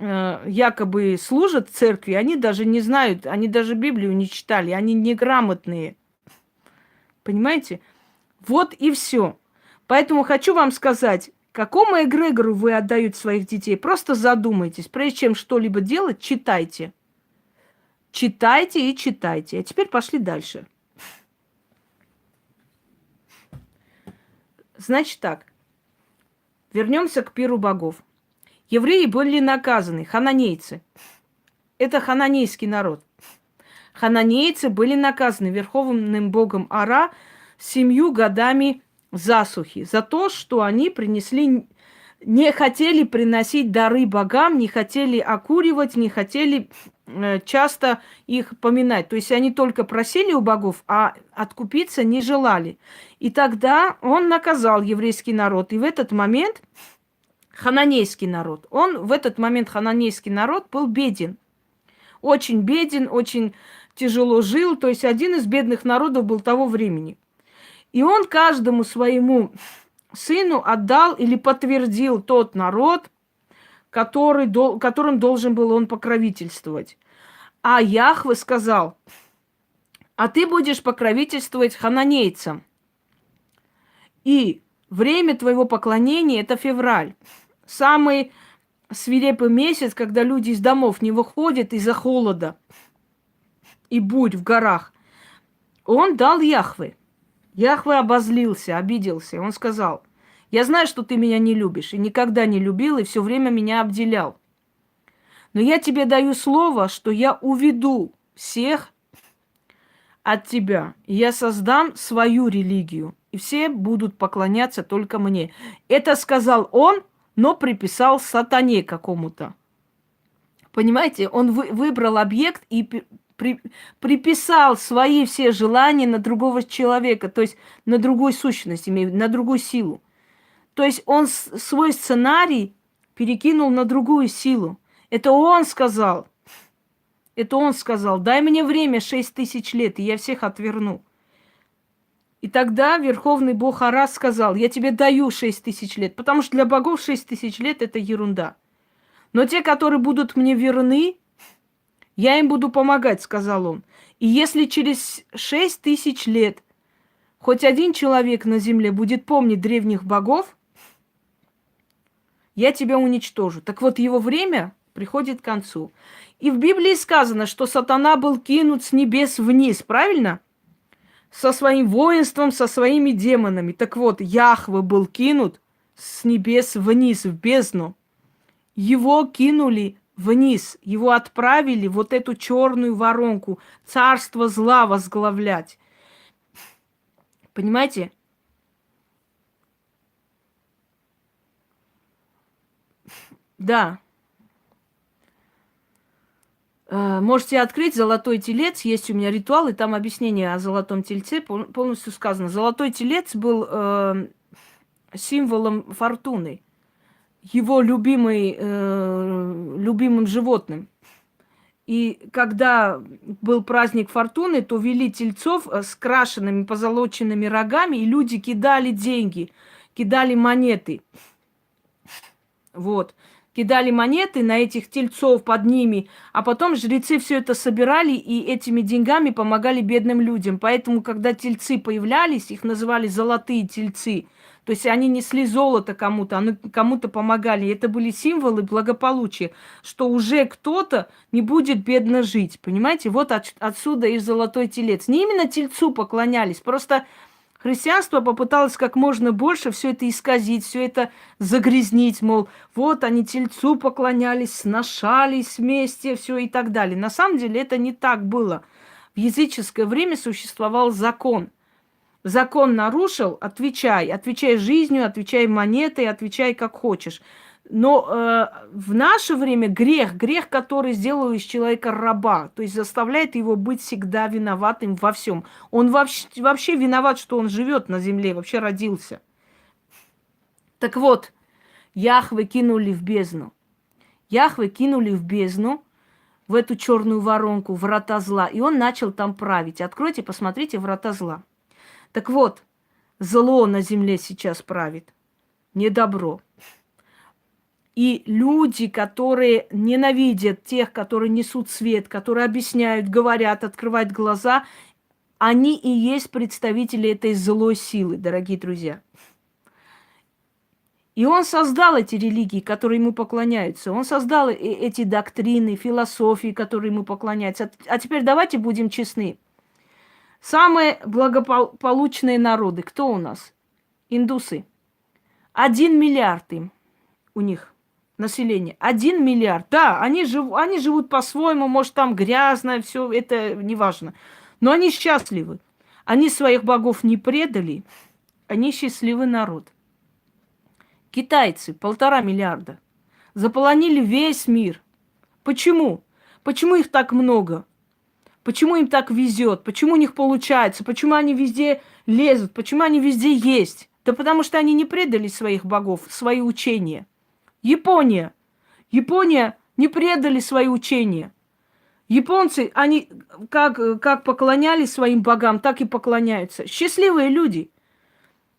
S1: якобы служат в церкви, они даже не знают, они даже Библию не читали, они неграмотные. Понимаете? Вот и все. Поэтому хочу вам сказать, какому эгрегору вы отдаете своих детей, просто задумайтесь. Прежде чем что-либо делать, читайте. Читайте и читайте. А теперь пошли дальше. Значит так. Вернемся к пиру богов. Евреи были наказаны, хананейцы. Это хананейский народ. Хананейцы были наказаны верховным богом Ара 7 годами засухи за то, что они не хотели приносить дары богам, не хотели окуривать, не хотели часто их поминать. То есть они только просили у богов, а откупиться не желали. И тогда он наказал еврейский народ. И в этот момент хананейский народ, хананейский народ был беден. Очень беден, очень тяжело жил. То есть один из бедных народов был того времени. И он каждому своему сыну отдал или подтвердил тот народ, которым должен был он покровительствовать. А Яхве сказал: а ты будешь покровительствовать хананейцам. И время твоего поклонения – это февраль. Самый свирепый месяц, когда люди из домов не выходят из-за холода и бурь в горах. Он дал Яхве. Яхве обозлился, обиделся. Он сказал: я знаю, что ты меня не любишь, и никогда не любил, и все время меня обделял. Но я тебе даю слово, что я уведу всех от тебя, и я создам свою религию, и все будут поклоняться только мне. Это сказал он, но приписал сатане какому-то. Понимаете, он выбрал объект и приписал свои все желания на другого человека, то есть на другую сущность, на другую силу. То есть он свой сценарий перекинул на другую силу. Это он сказал, дай мне время 6000 лет, и я всех отверну. И тогда Верховный Бог Ара сказал: я тебе даю 6000 лет, потому что для богов 6000 лет – это ерунда. Но те, которые будут мне верны, я им буду помогать, сказал он. И если через 6000 лет хоть один человек на земле будет помнить древних богов, я тебя уничтожу. Так вот, его время приходит к концу. И в Библии сказано, что сатана был кинут с небес вниз, правильно? Со своим воинством, со своими демонами. Так вот, Яхве был кинут с небес вниз, в бездну. Его кинули вниз, его отправили в вот эту черную воронку, царство зла возглавлять. Понимаете? Да. Можете открыть «Золотой телец». Есть у меня ритуал, и там объяснение о золотом тельце полностью сказано. Золотой телец был символом фортуны, его любимым животным. И когда был праздник фортуны, то вели тельцов с крашенными позолоченными рогами, и люди кидали деньги, кидали монеты. Вот. Кидали монеты на этих тельцов под ними, а потом жрецы все это собирали и этими деньгами помогали бедным людям. Поэтому, когда тельцы появлялись, их называли золотые тельцы. То есть они несли золото кому-то, кому-то помогали. И это были символы благополучия, что уже кто-то не будет бедно жить. Понимаете? Вот отсюда и золотой телец. Не именно тельцу поклонялись, просто христианство попыталось как можно больше все это исказить, все это загрязнить, мол, вот они тельцу поклонялись, сношались вместе, все и так далее. На самом деле это не так было. В языческое время существовал закон. Закон нарушил, отвечай. Отвечай жизнью, отвечай монетой, отвечай как хочешь. Но в наше время грех, который сделал из человека раба, то есть заставляет его быть всегда виноватым во всем. Он вообще виноват, что он живет на земле, вообще родился. Так вот, Яхве кинули в бездну. Яхве кинули в бездну, в эту черную воронку, врата зла, и он начал там править. Откройте, посмотрите, врата зла. Так вот, зло на земле сейчас правит, не добро. И люди, которые ненавидят тех, которые несут свет, которые объясняют, говорят, открывают глаза, они и есть представители этой злой силы, дорогие друзья. И он создал эти религии, которые ему поклоняются. Он создал эти доктрины, философии, которые ему поклоняются. А теперь давайте будем честны. Самые благополучные народы, кто у нас? Индусы. 1 миллиард им у них население. 1 миллиард. Да, они живут по-своему, может, там грязно, все это неважно. Но они счастливы. Они своих богов не предали. Они счастливый народ. Китайцы, 1,5 миллиарда. Заполонили весь мир. Почему? Почему их так много? Почему им так везет? Почему у них получается? Почему они везде лезут? Почему они везде есть? Да потому что они не предали своих богов, свои учения. Япония. Япония не предали свои учения. Японцы, они как поклонялись своим богам, так и поклоняются. Счастливые люди.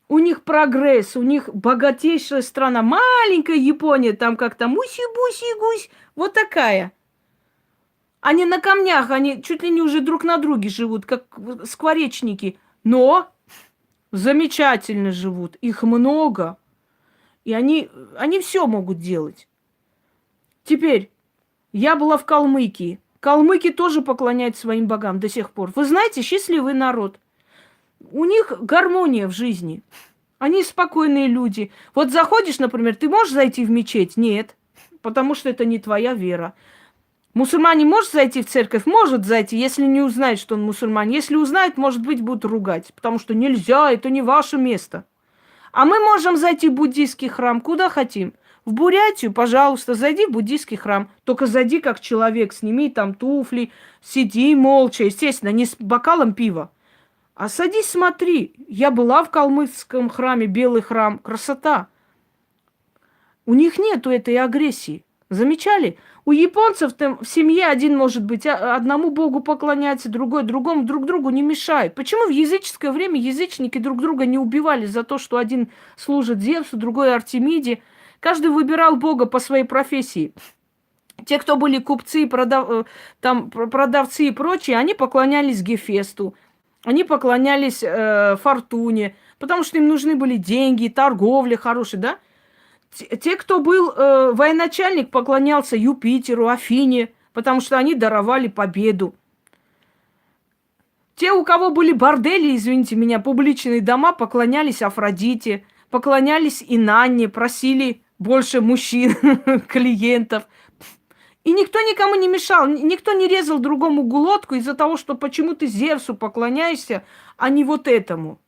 S1: У них прогресс, у них богатейшая страна. Маленькая Япония, там как-то муси-буси-гусь. Вот такая. Они на камнях, они чуть ли не уже друг на друге живут, как скворечники. Но замечательно живут. Их много. И они все могут делать. Теперь, я была в Калмыкии. Калмыки тоже поклоняются своим богам до сих пор. Вы знаете, счастливый народ. У них гармония в жизни. Они спокойные люди. Вот заходишь, например, ты можешь зайти в мечеть? Нет, потому что это не твоя вера. Мусульманин может зайти в церковь? Может зайти, если не узнает, что он мусульманин. Если узнает, может быть, будут ругать, потому что нельзя, это не ваше место. А мы можем зайти в буддийский храм, куда хотим. В Бурятию, пожалуйста, зайди в буддийский храм. Только зайди как человек, сними там туфли, сиди молча, естественно, не с бокалом пива. А садись, смотри. Я была в калмыцком храме, белый храм. Красота. У них нету этой агрессии. Замечали? У японцев там в семье один может быть, одному богу поклоняется, другой другому, друг другу не мешают. Почему в языческое время язычники друг друга не убивали за то, что один служит Зевсу, другой Артемиде? Каждый выбирал бога по своей профессии. Те, кто были купцы, продавцы и прочие, они поклонялись Гефесту, они поклонялись Фортуне, потому что им нужны были деньги, торговля хорошая, да? Те, кто был военачальник, поклонялся Юпитеру, Афине, потому что они даровали победу. Те, у кого были бордели, извините меня, публичные дома, поклонялись Афродите, поклонялись Инанне, просили больше мужчин, клиентов. И никто никому не мешал, никто не резал другому глотку из-за того, что почему ты Зевсу поклоняешься, а не вот этому.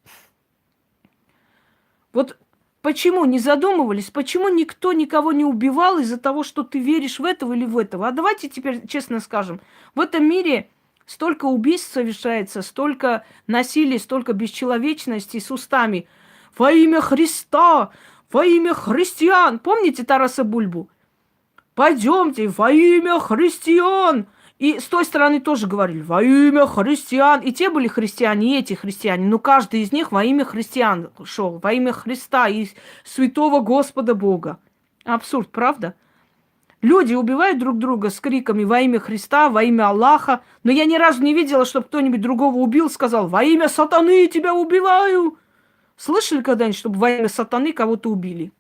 S1: Вот почему не задумывались, почему никто никого не убивал из-за того, что ты веришь в этого или в этого? А давайте теперь честно скажем, в этом мире столько убийств совершается, столько насилия, столько бесчеловечности с устами. Во имя Христа, во имя христиан. Помните Тараса Бульбу? Пойдемте во имя христиан. И с той стороны тоже говорили, во имя христиан. И те были христиане, и эти христиане. Но каждый из них во имя христиан шел, во имя Христа и святого Господа Бога. Абсурд, правда? Люди убивают друг друга с криками во имя Христа, во имя Аллаха. Но я ни разу не видела, чтобы кто-нибудь другого убил, сказал, во имя сатаны тебя убиваю. Слышали когда-нибудь, чтобы во имя сатаны кого-то убили?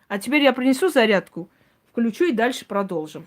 S1: А теперь я принесу зарядку, включу и дальше продолжим.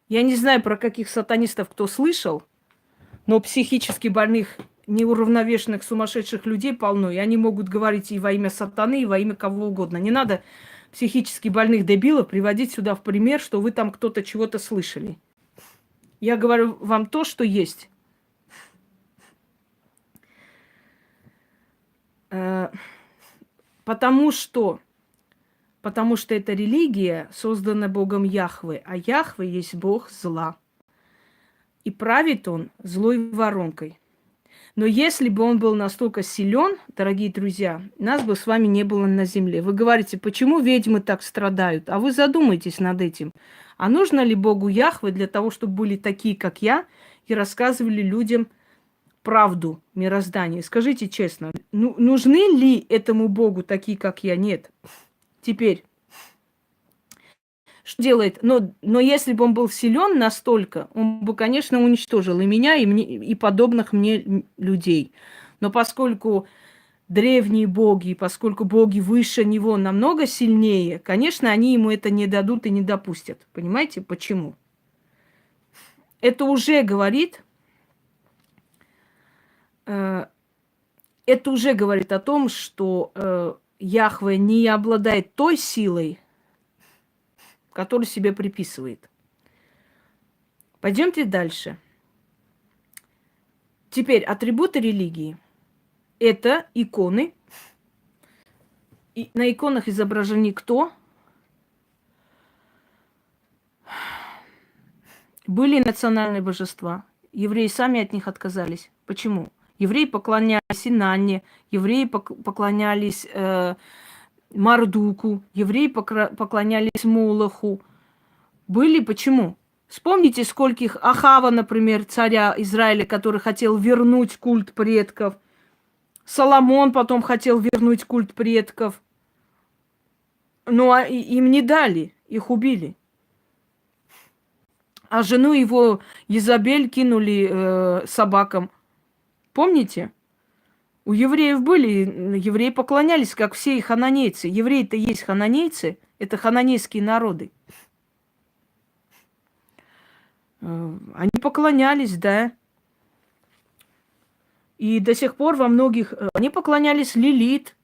S1: Я не знаю, про каких сатанистов кто слышал, но психически больных, неуравновешенных, сумасшедших людей полно. И они могут говорить и во имя сатаны, и во имя кого угодно. Не надо психически больных дебилов приводить сюда в пример, что вы там кто-то чего-то слышали. Я говорю вам то, что есть. Потому что эта религия создана Богом Яхве, а Яхве есть Бог зла. И правит он злой воронкой. Но если бы он был настолько силен, дорогие друзья, нас бы с вами не было на земле. Вы говорите, почему ведьмы так страдают? А вы задумайтесь над этим. А нужно ли Богу Яхве для того, чтобы были такие, как я, и рассказывали людям правду мироздания? Скажите честно, нужны ли этому Богу такие, как я? Нет. Теперь, Что делает? Но если бы он был силен настолько, он бы, конечно, уничтожил и меня, и подобных мне людей. Но поскольку древние боги, поскольку боги выше него намного сильнее, конечно, они ему это не дадут и не допустят. Понимаете, почему? Это уже говорит, это уже говорит о том, что Яхве не обладает той силой, которую себе приписывает. Пойдемте дальше. Теперь атрибуты религии – это иконы. И на иконах изображены кто? Были национальные божества. Евреи сами от них отказались. Почему? Евреи поклонялись Инанне, евреи поклонялись Мардуку, евреи поклонялись Молоху. Были почему? Вспомните, скольких Ахава, например, царя Израиля, который хотел вернуть культ предков. Соломон потом хотел вернуть культ предков. Но им не дали, их убили. А жену его Изабель кинули собакам. Помните? У евреев были, евреи поклонялись, как все и хананейцы. Евреи-то есть хананейцы, это хананейские народы. Они поклонялись, да. И до сих пор во многих... Они поклонялись Лилит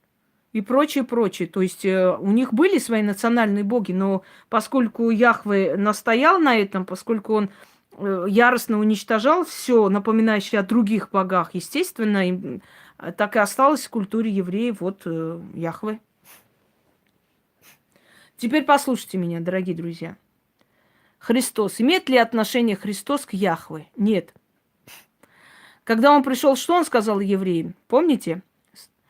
S1: и прочее, прочее. То есть у них были свои национальные боги, но поскольку Яхве настоял на этом, поскольку он яростно уничтожал все, напоминающее о других богах, естественно, так и осталось в культуре евреев вот Яхве. Теперь послушайте меня, дорогие друзья. Христос. Имеет ли отношение Христос к Яхве? Нет. Когда он пришел, что он сказал евреям? Помните?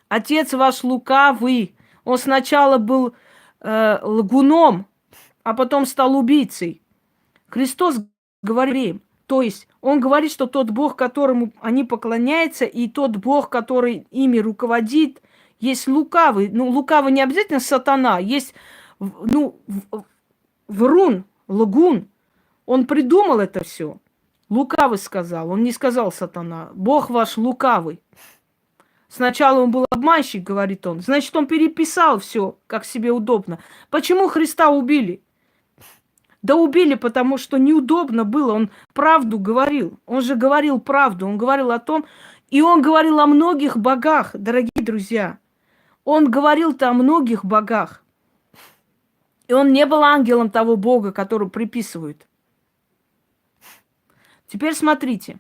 S1: Отец ваш лукавый. Он сначала был лгуном, а потом стал убийцей. Христос говорит им. То есть он говорит, что тот Бог, которому они поклоняются, и тот Бог, который ими руководит, есть лукавый. Ну, лукавый не обязательно сатана. Есть, врун, лгун. Он придумал это все. Лукавый сказал. Он не сказал сатана. Бог ваш лукавый. Сначала он был обманщик, говорит он. Значит, он переписал все, как себе удобно. Почему Христа убили? Да убили, потому что неудобно было. Он правду говорил. Он же говорил правду. Он говорил о том... И он говорил о многих богах, дорогие друзья. Он говорил-то о многих богах. И он не был ангелом того Бога, которого приписывают. Теперь смотрите.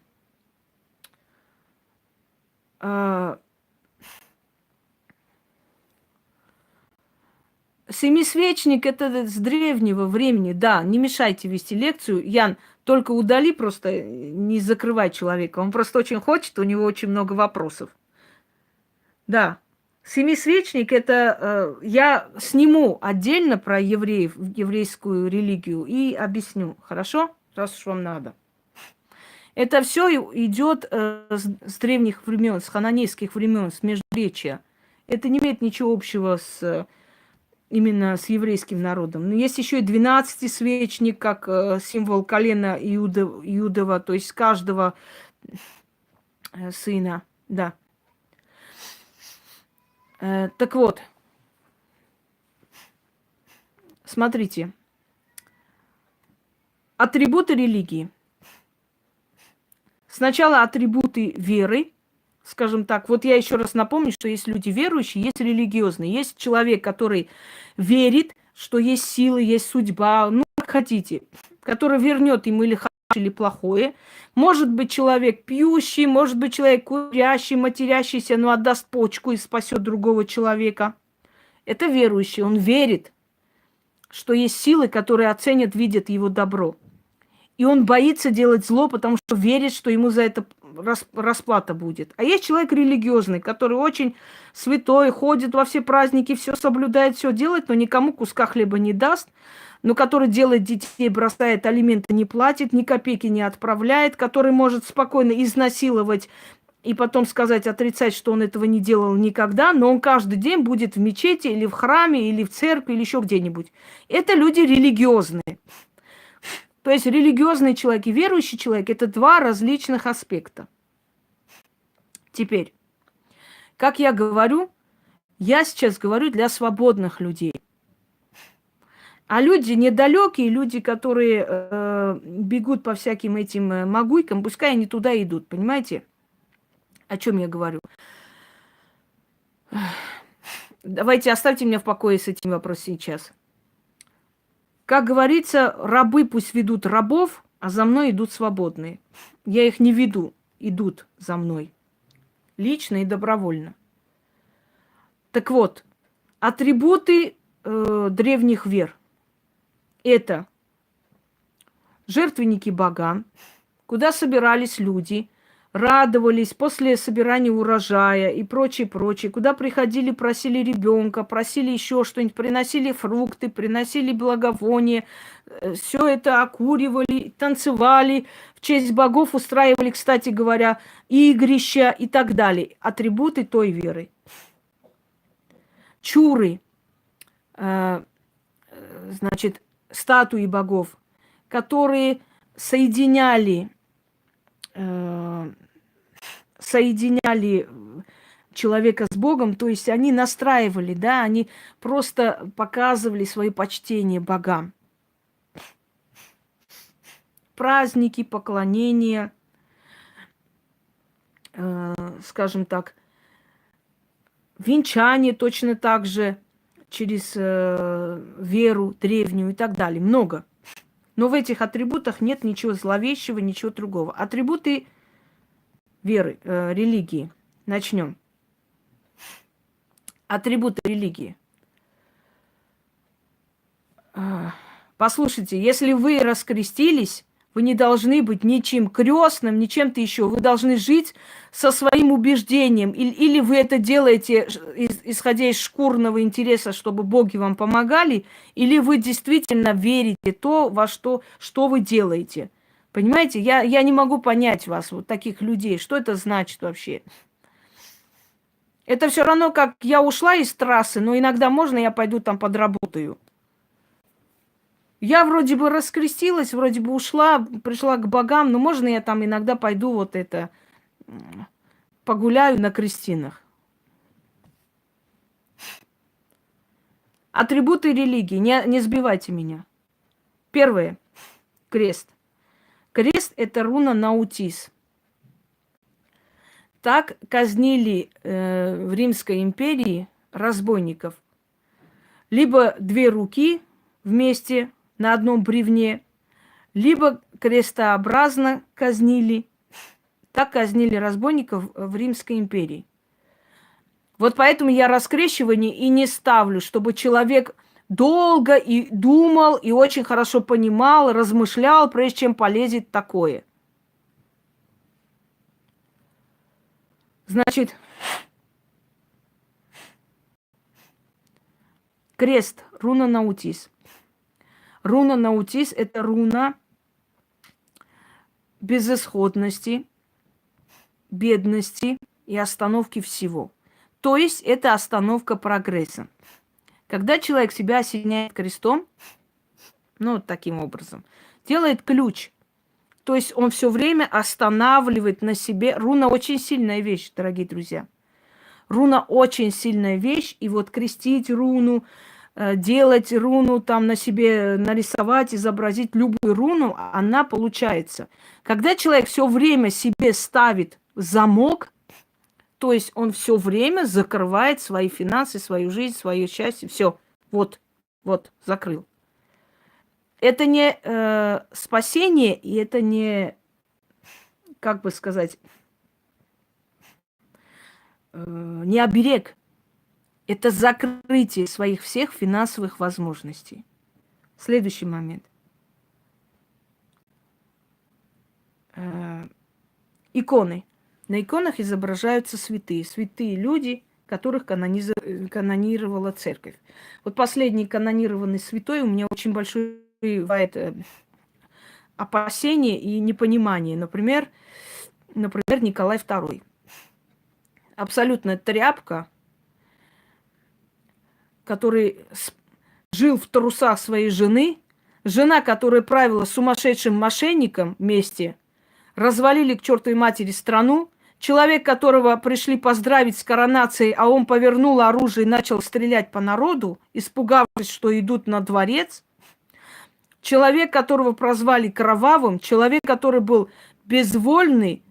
S1: Семисвечник – это с древнего времени. Да, не мешайте вести лекцию. Ян, только удали, просто не закрывай человека. Он просто очень хочет, у него очень много вопросов. Да, семисвечник – это… я сниму отдельно про евреев, еврейскую религию и объясню. Хорошо? Раз уж вам надо. Это все идет с древних времен, с хананейских времен, с Междуречья. Это не имеет ничего общего именно с еврейским народом. Но есть еще и 12-свечник, как символ колена Иудова, то есть каждого сына. Да. Так вот, смотрите. Атрибуты религии. Сначала атрибуты веры, скажем так. Вот я еще раз напомню, что есть люди верующие, есть религиозные. Есть человек, который верит, что есть силы, есть судьба, ну, как хотите, который вернет ему или хорошее, или плохое. Может быть человек пьющий, может быть человек курящий, матерящийся, но отдаст почку и спасет другого человека. Это верующий, он верит, что есть силы, которые оценят, видят его добро. И он боится делать зло, потому что верит, что ему за это расплата будет. А есть человек религиозный, который очень святой, ходит во все праздники, все соблюдает, все делает, но никому куска хлеба не даст, но который делает детей, бросает алименты, не платит, ни копейки не отправляет, который может спокойно изнасиловать и потом сказать, отрицать, что он этого не делал никогда, но он каждый день будет в мечети или в храме, или в церкви, или еще где-нибудь. Это люди религиозные. То есть религиозный человек и верующий человек – это два различных аспекта. Теперь, как я говорю, я сейчас говорю для свободных людей. А люди недалекие, люди, которые бегут по всяким этим магуйкам, пускай они туда идут, понимаете? О чем я говорю? Давайте оставьте меня в покое с этим вопросом сейчас. Как говорится, рабы пусть ведут рабов, а за мной идут свободные. Я их не веду, идут за мной. Лично и добровольно. Так вот, атрибуты древних вер. Это жертвенники богам, куда собирались люди, радовались после собирания урожая и прочее, прочее, куда приходили, просили ребенка, просили еще что-нибудь, приносили фрукты, приносили благовония, все это окуривали, танцевали, в честь богов устраивали, кстати говоря, игрища и так далее. Атрибуты той веры. Чуры, значит, статуи богов, которые соединяли человека с Богом, то есть они настраивали, да, они просто показывали свое почтение богам. Праздники, поклонения, скажем так, венчание точно так же через веру древнюю и так далее. Много. Но в этих атрибутах нет ничего зловещего, ничего другого. Атрибуты веры, религии. Начнем. Атрибуты религии. Послушайте, если вы раскрестились, вы не должны быть ничем крестным, ничем-то еще. Вы должны жить со своим убеждением. Или вы это делаете, исходя из шкурного интереса, чтобы боги вам помогали, или вы действительно верите то, во что вы делаете. Понимаете? Я не могу понять вас, вот таких людей. Что это значит вообще? Это все равно, как я ушла из трассы, но иногда можно, я пойду там подработаю. Я вроде бы раскрестилась, вроде бы ушла, пришла к богам, но можно я там иногда пойду вот это, погуляю на крестинах. Атрибуты религии, не сбивайте меня. Первое. Крест. Крест – это руна наутис. Так казнили в Римской империи разбойников. Либо две руки вместе на одном бревне, либо крестообразно казнили. Так казнили разбойников в Римской империи. Вот поэтому я раскрещивание и не ставлю, чтобы человек долго и думал, и очень хорошо понимал, размышлял, прежде чем полезет такое. Значит, крест, руна наутис. Руна наутис – это руна безысходности, бедности и остановки всего. То есть это остановка прогресса. Когда человек себя осеняет крестом, ну, таким образом, делает ключ. То есть он все время останавливает на себе. Руна очень сильная вещь, дорогие друзья. Руна очень сильная вещь. И вот крестить руну, делать руну, там на себе нарисовать, изобразить любую руну, она получается. Когда человек все время себе ставит замок, то есть он все время закрывает свои финансы, свою жизнь, свое счастье, все, вот, закрыл. Это не спасение, и это не, как бы сказать, не оберег. Это закрытие своих всех финансовых возможностей. Следующий момент. Иконы. На иконах изображаются святые. Святые люди, которых канонировала церковь. Вот последний канонированный святой у меня очень большое бывает опасение и непонимание. Например, Николай II. абсолютно тряпка, который жил в трусах своей жены, жена, которая правила сумасшедшим мошенником вместе, развалили к чертовой матери страну, человек, которого пришли поздравить с коронацией, а он повернул оружие и начал стрелять по народу, испугавшись, что идут на дворец, человек, которого прозвали кровавым, человек, который был безвольный,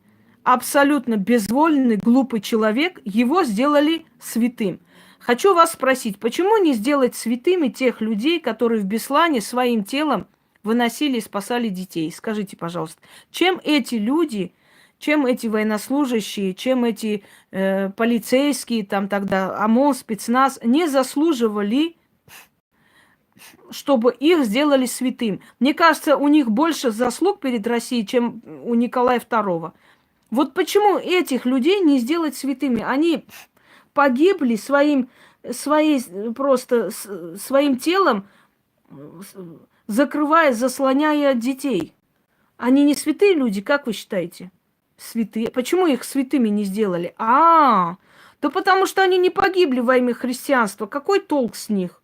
S1: абсолютно безвольный, глупый человек, его сделали святым. Хочу вас спросить, почему не сделать святыми тех людей, которые в Беслане своим телом выносили и спасали детей? Скажите, пожалуйста, чем эти люди, чем эти военнослужащие, чем эти полицейские, там тогда ОМОН, спецназ, не заслуживали, чтобы их сделали святым? Мне кажется, у них больше заслуг перед Россией, чем у Николая II. Вот почему этих людей не сделать святыми? Они погибли своим телом, закрывая, заслоняя детей. Они не святые люди, как вы считаете? Святые. Почему их святыми не сделали? Да потому что они не погибли во имя христианства. Какой толк с них?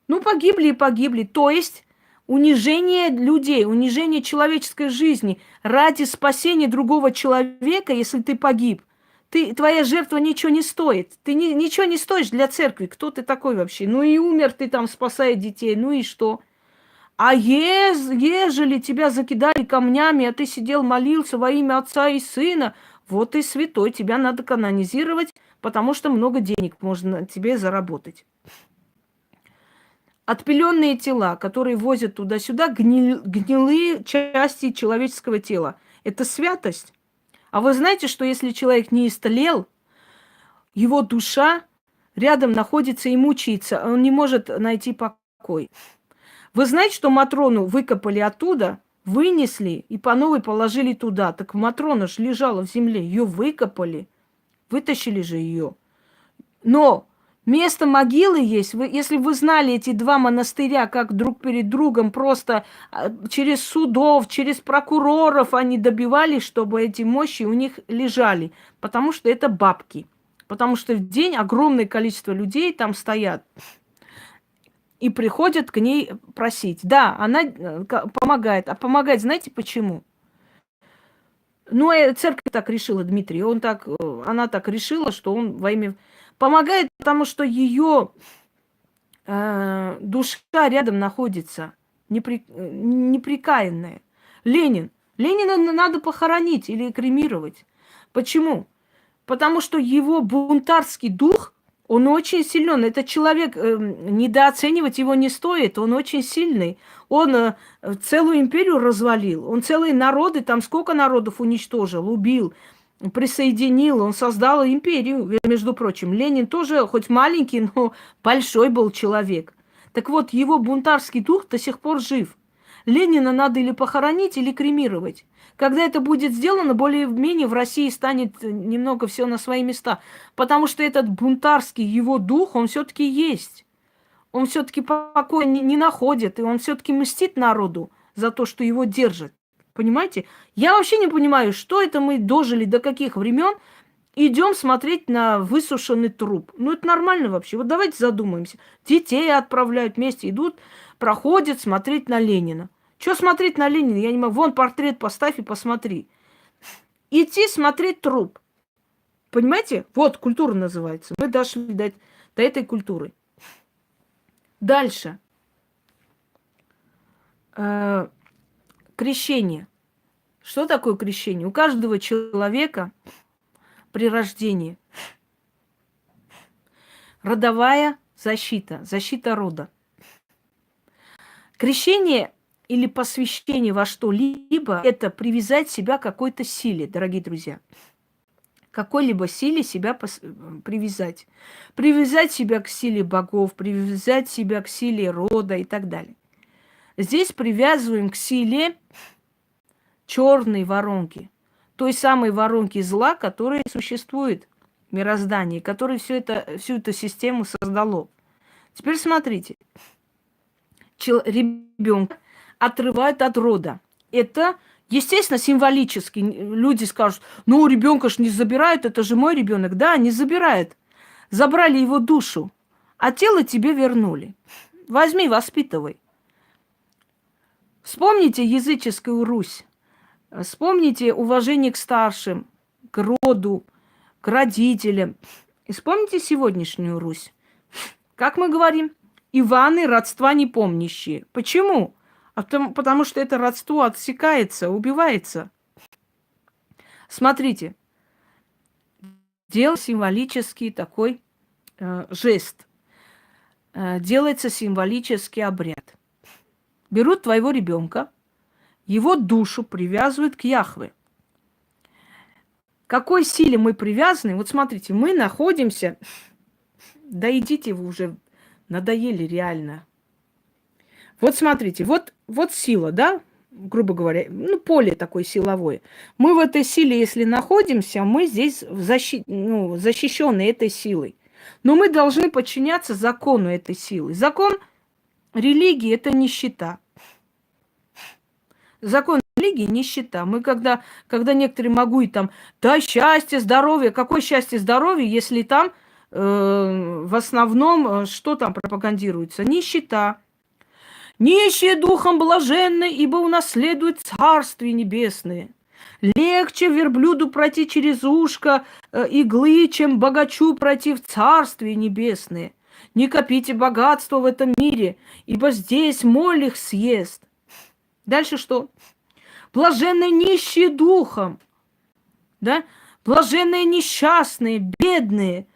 S1: Ну, погибли и погибли. То есть унижение людей, унижение человеческой жизни ради спасения другого человека, если ты погиб. Твоя жертва ничего не стоит. Ты ничего не стоишь для церкви. Кто ты такой вообще? Ну и умер ты там, спасая детей. Ну и что? А ежели тебя закидали камнями, а ты сидел, молился во имя Отца и Сына, вот ты святой. Тебя надо канонизировать, потому что много денег можно тебе заработать. Отпиленные тела, которые возят туда-сюда, гнилые части человеческого тела. Это святость. А вы знаете, что если человек не истлел, его душа рядом находится и мучается, он не может найти покой. Вы знаете, что Матрону выкопали оттуда, вынесли и по новой положили туда. Так Матрона же лежала в земле, ее выкопали, вытащили же ее. Но место могилы есть. Если вы знали эти два монастыря, как друг перед другом, просто через судов, через прокуроров они добивались, чтобы эти мощи у них лежали. Потому что это бабки. Потому что в день огромное количество людей там стоят и приходят к ней просить. Да, она помогает. А помогает, знаете почему? Ну, церковь так решила, Дмитрий. Она так решила, что он во имя... Помогает, потому что ее душа рядом находится, неприкаянная. Ленина надо похоронить или кремировать. Почему? Потому что его бунтарский дух, он очень силен. Этот человек, недооценивать его не стоит, он очень сильный. Он целую империю развалил, он целые народы, там сколько народов уничтожил, убил, присоединил, он создал империю, между прочим. Ленин тоже, хоть маленький, но большой был человек. Так вот, его бунтарский дух до сих пор жив. Ленина надо или похоронить, или кремировать. Когда это будет сделано, более-менее в России станет немного все на свои места. Потому что этот бунтарский его дух, он все-таки есть. Он все-таки покоя не находит, и он все-таки мстит народу за то, что его держит. Понимаете? Я вообще не понимаю, что это мы дожили, до каких времен идем смотреть на высушенный труп. Ну, это нормально вообще. Вот давайте задумаемся. Детей отправляют вместе, идут, проходят смотреть на Ленина. Что смотреть на Ленина? Я не могу. Вон портрет поставь и посмотри. Идти смотреть труп. Понимаете? Вот культура называется. Мы дошли до этой культуры. Дальше. Крещение. Что такое крещение? У каждого человека при рождении родовая защита, защита рода. Крещение или посвящение во что-либо – это привязать себя к какой-то силе, дорогие друзья. Какой-либо силе себя привязать. Привязать себя к силе богов, привязать себя к силе рода и так далее. Здесь привязываем к силе черной воронки, той самой воронки зла, которая существует в мироздании, которая всю эту систему создало. Теперь смотрите. Ребенка отрывают от рода. Это Естественно, символически люди скажут, ну, ребенка ж не забирают, это же мой ребенок. Да, не забирают. Забрали его душу, а тело тебе вернули. Возьми, воспитывай. Вспомните языческую Русь. Вспомните уважение к старшим, к роду, к родителям. И вспомните сегодняшнюю Русь. Как мы говорим, Иваны родства не помнящие. Почему? Потому что это родство отсекается, убивается. Смотрите, делал символический такой жест. Делается символический обряд. Берут твоего ребенка, его душу привязывают к Яхве. К какой силе мы привязаны? Вот смотрите, мы находимся... Да идите вы уже, надоели реально. Вот смотрите, вот сила, да, грубо говоря, ну, поле такое силовое. Мы в этой силе, если находимся, мы здесь защищены этой силой. Но мы должны подчиняться закону этой силы. Закон религии – это нищета. Закон религии – нищета. Мы когда некоторые могут там, да, счастье, здоровье. Какое счастье, здоровье, если там в основном что там пропагандируется? Нищета. Нищие духом блаженны, ибо унаследуют царствие небесное. Легче верблюду пройти через ушко иглы, чем богачу пройти в царствие небесное. Не копите богатство в этом мире, ибо здесь моль их съест. Дальше что? Блаженные нищие духом, да? Блаженные несчастные, бедные.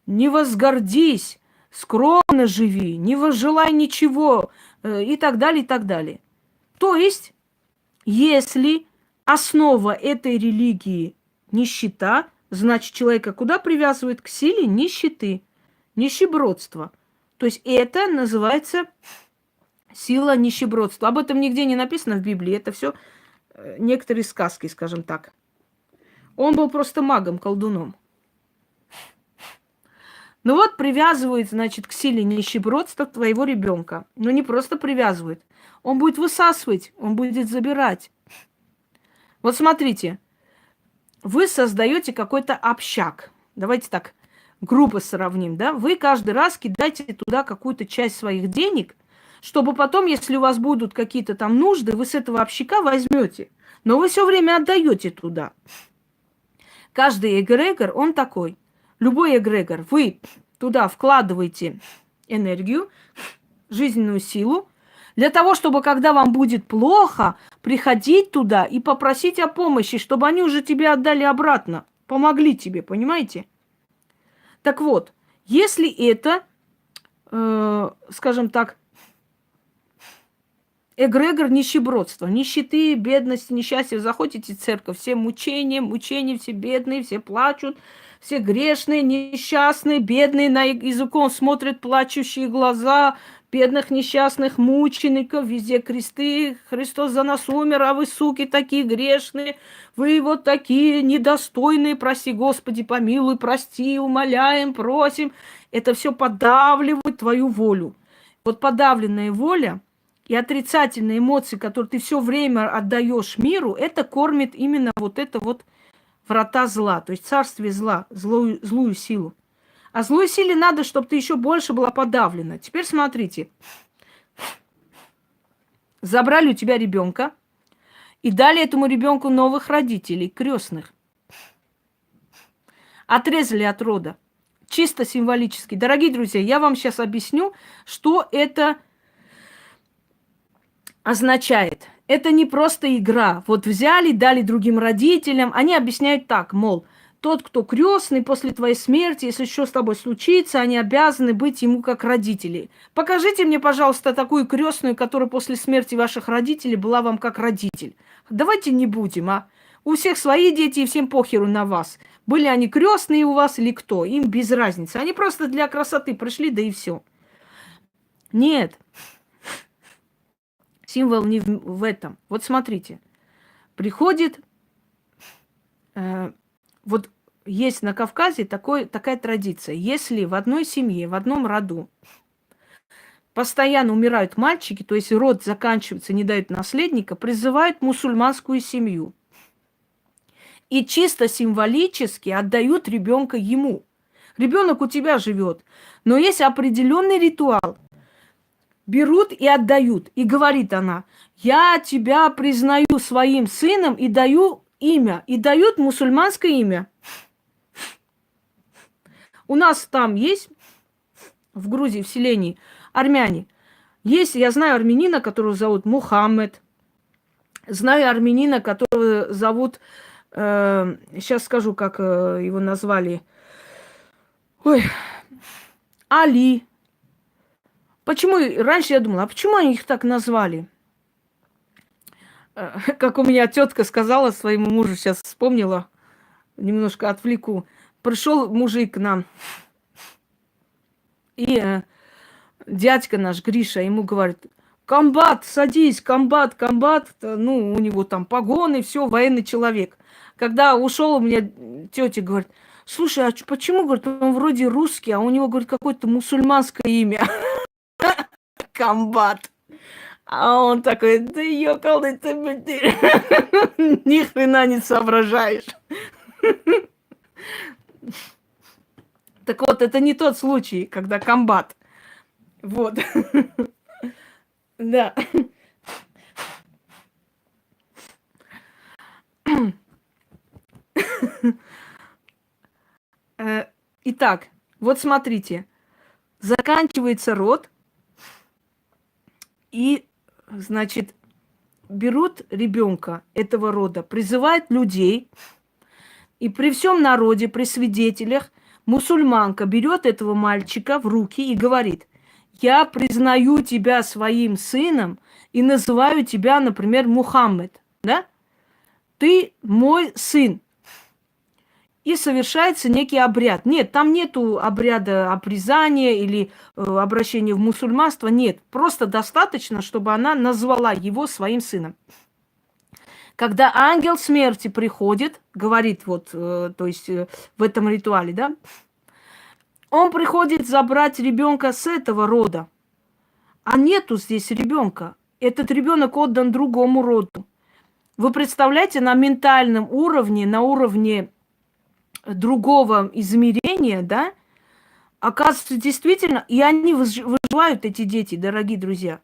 S1: Не возгордись, скромно живи, не возжелай ничего, и так далее, и так далее. То есть, если основа этой религии нищета, значит, человека куда привязывают? К силе нищеты, нищебродства. То есть это называется сила нищебродства. Об этом нигде не написано в Библии. Это все некоторые сказки, скажем так. Он был просто магом, колдуном. Ну вот привязывают, значит, к силе нищебродства твоего ребенка. Но не просто привязывают. Он будет высасывать, он будет забирать. Вот смотрите, вы создаете какой-то общак. Давайте так грубо сравним, да? Вы каждый раз кидаете туда какую-то часть своих денег, чтобы потом, если у вас будут какие-то там нужды, вы с этого общака возьмете. Но вы все время отдаете туда. Каждый эгрегор, он такой. Любой эгрегор, вы туда вкладываете энергию, жизненную силу, для того, чтобы, когда вам будет плохо, приходить туда и попросить о помощи, чтобы они уже тебе отдали обратно, помогли тебе, понимаете? Так вот, если это, скажем так, эгрегор нищебродства, нищеты, бедности, несчастья, заходите в церковь, все мучения, все бедные, все плачут, все грешные, несчастные, бедные, на языком смотрят плачущие глаза, бедных, несчастных мучеников, везде кресты, Христос за нас умер, а вы, суки, такие грешные, вы вот такие недостойные, прости, Господи, помилуй, прости, умоляем, просим. Это все подавливает твою волю. Вот подавленная воля и отрицательные эмоции, которые ты все время отдаешь миру, это кормит именно вот это вот врата зла, то есть царствие зла, злую силу. А злой силе надо, чтобы ты еще больше была подавлена. Теперь смотрите. Забрали у тебя ребенка и дали этому ребенку новых родителей, крестных. Отрезали от рода. Чисто символически. Дорогие друзья, я вам сейчас объясню, что это означает. Это не просто игра. Вот взяли, дали другим родителям. Они объясняют так, мол, тот, кто крестный, после твоей смерти, если что с тобой случится, они обязаны быть ему как родители. Покажите мне, пожалуйста, такую крестную, которая после смерти ваших родителей была вам как родитель. Давайте не будем, а. У всех свои дети, и всем похеру на вас. Были они крестные у вас или кто, им без разницы. Они просто для красоты пришли, да и все. Нет. Символ не в этом. Вот смотрите. Приходит... Вот есть на Кавказе такая традиция. Если в одной семье, в одном роду постоянно умирают мальчики, то есть род заканчивается, не дают наследника, призывают мусульманскую семью. И чисто символически отдают ребенка ему. Ребенок у тебя живет, но есть определенный ритуал. Берут и отдают. И говорит она: я тебя признаю своим сыном и даю имя. И дают мусульманское имя. У нас там есть, в Грузии, в селении, армяне. Есть, я знаю армянина, которого зовут Мухаммед. Знаю армянина, которого зовут, сейчас скажу, как его назвали. Ой, Али. Почему? Раньше я думала, а почему они их так назвали? Как у меня тетка сказала своему мужу, сейчас вспомнила, немножко отвлеку. Пришел мужик к нам, и дядька наш, Гриша, ему говорит: комбат, садись, комбат, комбат. Ну, у него там погоны, все, военный человек. Когда ушел, у меня тетя говорит: слушай, а почему, говорит, он вроде русский, а у него, говорит, какое-то мусульманское имя? Комбат. А он такой: да ёкалный ты, ни хрена не соображаешь. Так вот, это не тот случай, когда комбат. Вот. Да. Итак, вот смотрите. Заканчивается род, и, значит, берут ребенка этого рода, призывают людей, и при всем народе, при свидетелях, мусульманка берет этого мальчика в руки и говорит: я признаю тебя своим сыном и называю тебя, например, Мухаммед, да? Ты мой сын. И совершается некий обряд. Нет, там нету обряда обрезания или обращения в мусульманство. Нет, просто достаточно, чтобы она назвала его своим сыном. Когда ангел смерти приходит, говорит вот, то есть в этом ритуале, да, он приходит забрать ребенка с этого рода, а нету здесь ребенка. Этот ребенок отдан другому роду. Вы представляете, на ментальном уровне, на уровне другого измерения, да, оказывается, действительно, и они выживают, эти дети, дорогие друзья.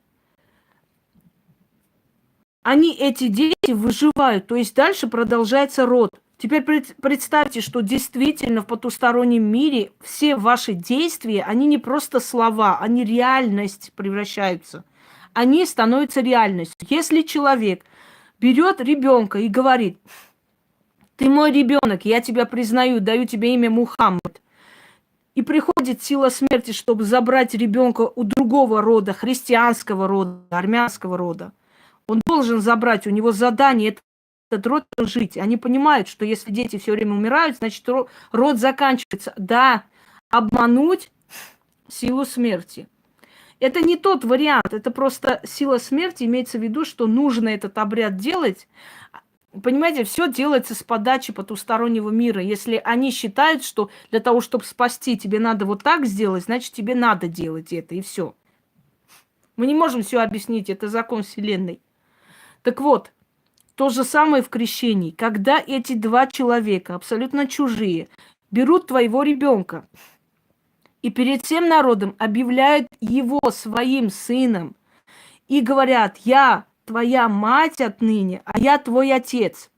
S1: Они, эти дети, выживают, то есть дальше продолжается род. Теперь представьте, что действительно в потустороннем мире все ваши действия, они не просто слова, они реальность превращаются. Они становятся реальностью. Если человек берет ребенка и говорит: ты мой ребенок, я тебя признаю, даю тебе имя Мухаммад. И приходит сила смерти, чтобы забрать ребенка у другого рода, христианского рода, армянского рода. Он должен забрать, у него задание этот род жить. Они понимают, что если дети все время умирают, значит род заканчивается. Да, обмануть силу смерти. Это не тот вариант, это просто сила смерти, имеется в виду, что нужно этот обряд делать. Понимаете, все делается с подачи потустороннего мира. Если они считают, что для того, чтобы спасти, тебе надо вот так сделать, значит, тебе надо делать это, и все. Мы не можем все объяснить, это закон Вселенной. Так вот, то же самое в крещении. Когда эти два человека, абсолютно чужие, берут твоего ребенка и перед всем народом объявляют его своим сыном и говорят: я твоя мать отныне, а я твой отец.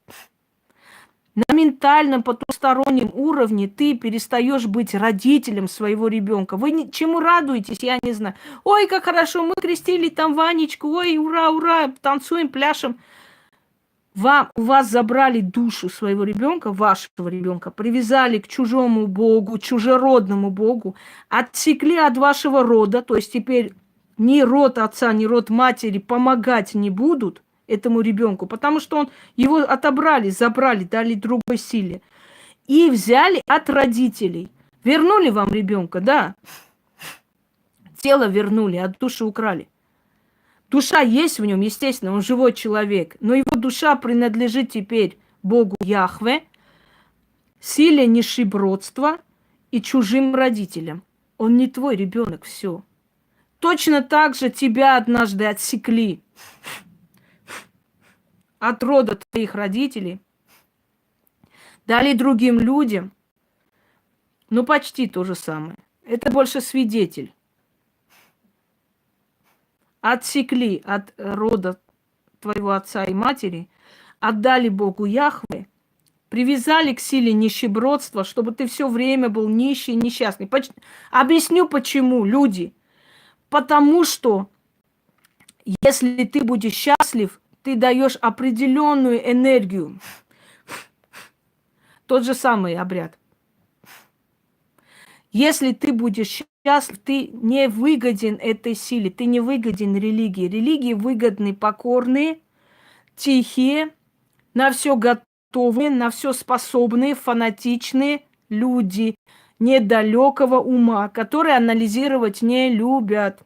S1: На ментальном потустороннем уровне ты перестаешь быть родителем своего ребенка. Вы чему радуетесь, я не знаю. Ой, как хорошо, мы крестили там Ванечку, ой, ура, ура, танцуем, пляшем. У вас забрали душу своего ребенка, вашего ребенка, привязали к чужому богу, чужеродному богу, отсекли от вашего рода, то есть теперь ни род отца, ни род матери помогать не будут этому ребенку, потому что его отобрали, забрали, дали другой силе. И взяли от родителей. Вернули вам ребенка, да. Тело вернули, от души украли. Душа есть в нем, естественно, он живой человек, но его душа принадлежит теперь Богу Яхве, силе нишибродства и чужим родителям. Он не твой ребенок, все. Точно так же тебя однажды отсекли от рода твоих родителей, дали другим людям, ну почти то же самое. Это больше свидетель. Отсекли от рода твоего отца и матери, отдали Богу Яхве, привязали к силе нищебродства, чтобы ты все время был нищий, несчастный. Объясню почему, люди. Потому что если ты будешь счастлив, ты даешь определенную энергию. Тот же самый обряд. Если ты будешь счастлив, ты не выгоден этой силе, ты не выгоден религии. Религии выгодны покорные, тихие, на все готовые, на все способные, фанатичные люди недалекого ума, которые анализировать не любят.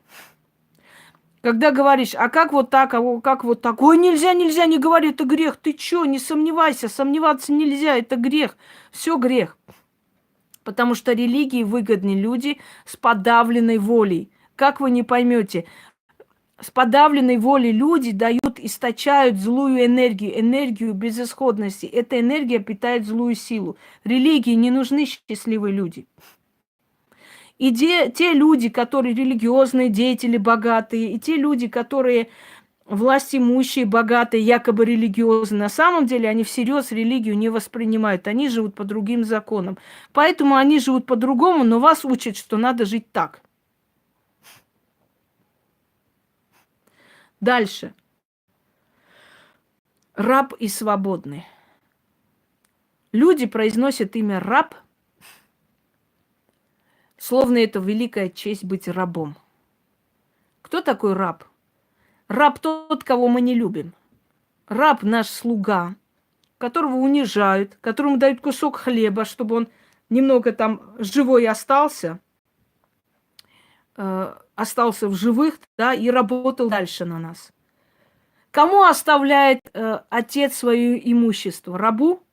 S1: Когда говоришь, а как вот так, а как вот так? Ой, нельзя, нельзя, не говори, это грех. Ты чё, не сомневайся, сомневаться нельзя, это грех. Все грех. Потому что религии выгодны люди с подавленной волей. Как вы не поймете, с подавленной волей люди дают, источают злую энергию, энергию безысходности. Эта энергия питает злую силу. Религии не нужны счастливые люди. И те люди, которые религиозные деятели, богатые, и те люди, которые власть имущие, богатые, якобы религиозные, на самом деле они всерьез религию не воспринимают. Они живут по другим законам. Поэтому они живут по-другому, но вас учат, что надо жить так. Дальше. Раб и свободный. Люди произносят имя раб, словно это великая честь быть рабом. Кто такой раб? Раб тот, кого мы не любим. Раб наш слуга, которого унижают, которому дают кусок хлеба, чтобы он немного там живой остался, остался в живых, да, и работал дальше на нас. Кому оставляет отец свое имущество? Рабу,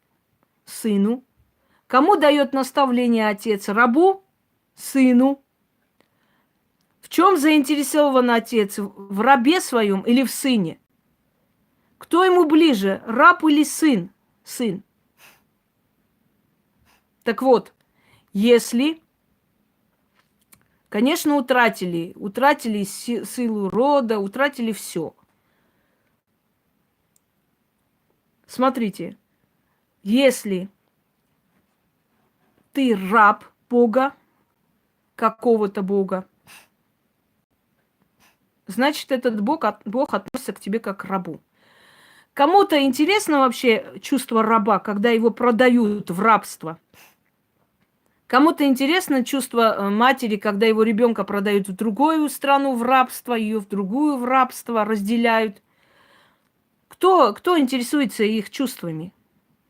S1: сыну. Кому дает наставление отец? Рабу, сыну. В чем заинтересован отец? В рабе своем или в сыне? Кто ему ближе, раб или сын? Сын. Так вот, если, конечно, утратили силу рода, утратили все. Смотрите, если ты раб Бога, какого-то Бога, значит, этот Бог относится к тебе как к рабу. Кому-то интересно вообще чувство раба, когда его продают в рабство? Кому-то интересно чувство матери, когда его ребенка продают в другую страну в рабство, ее в другую в рабство разделяют? Кто интересуется их чувствами?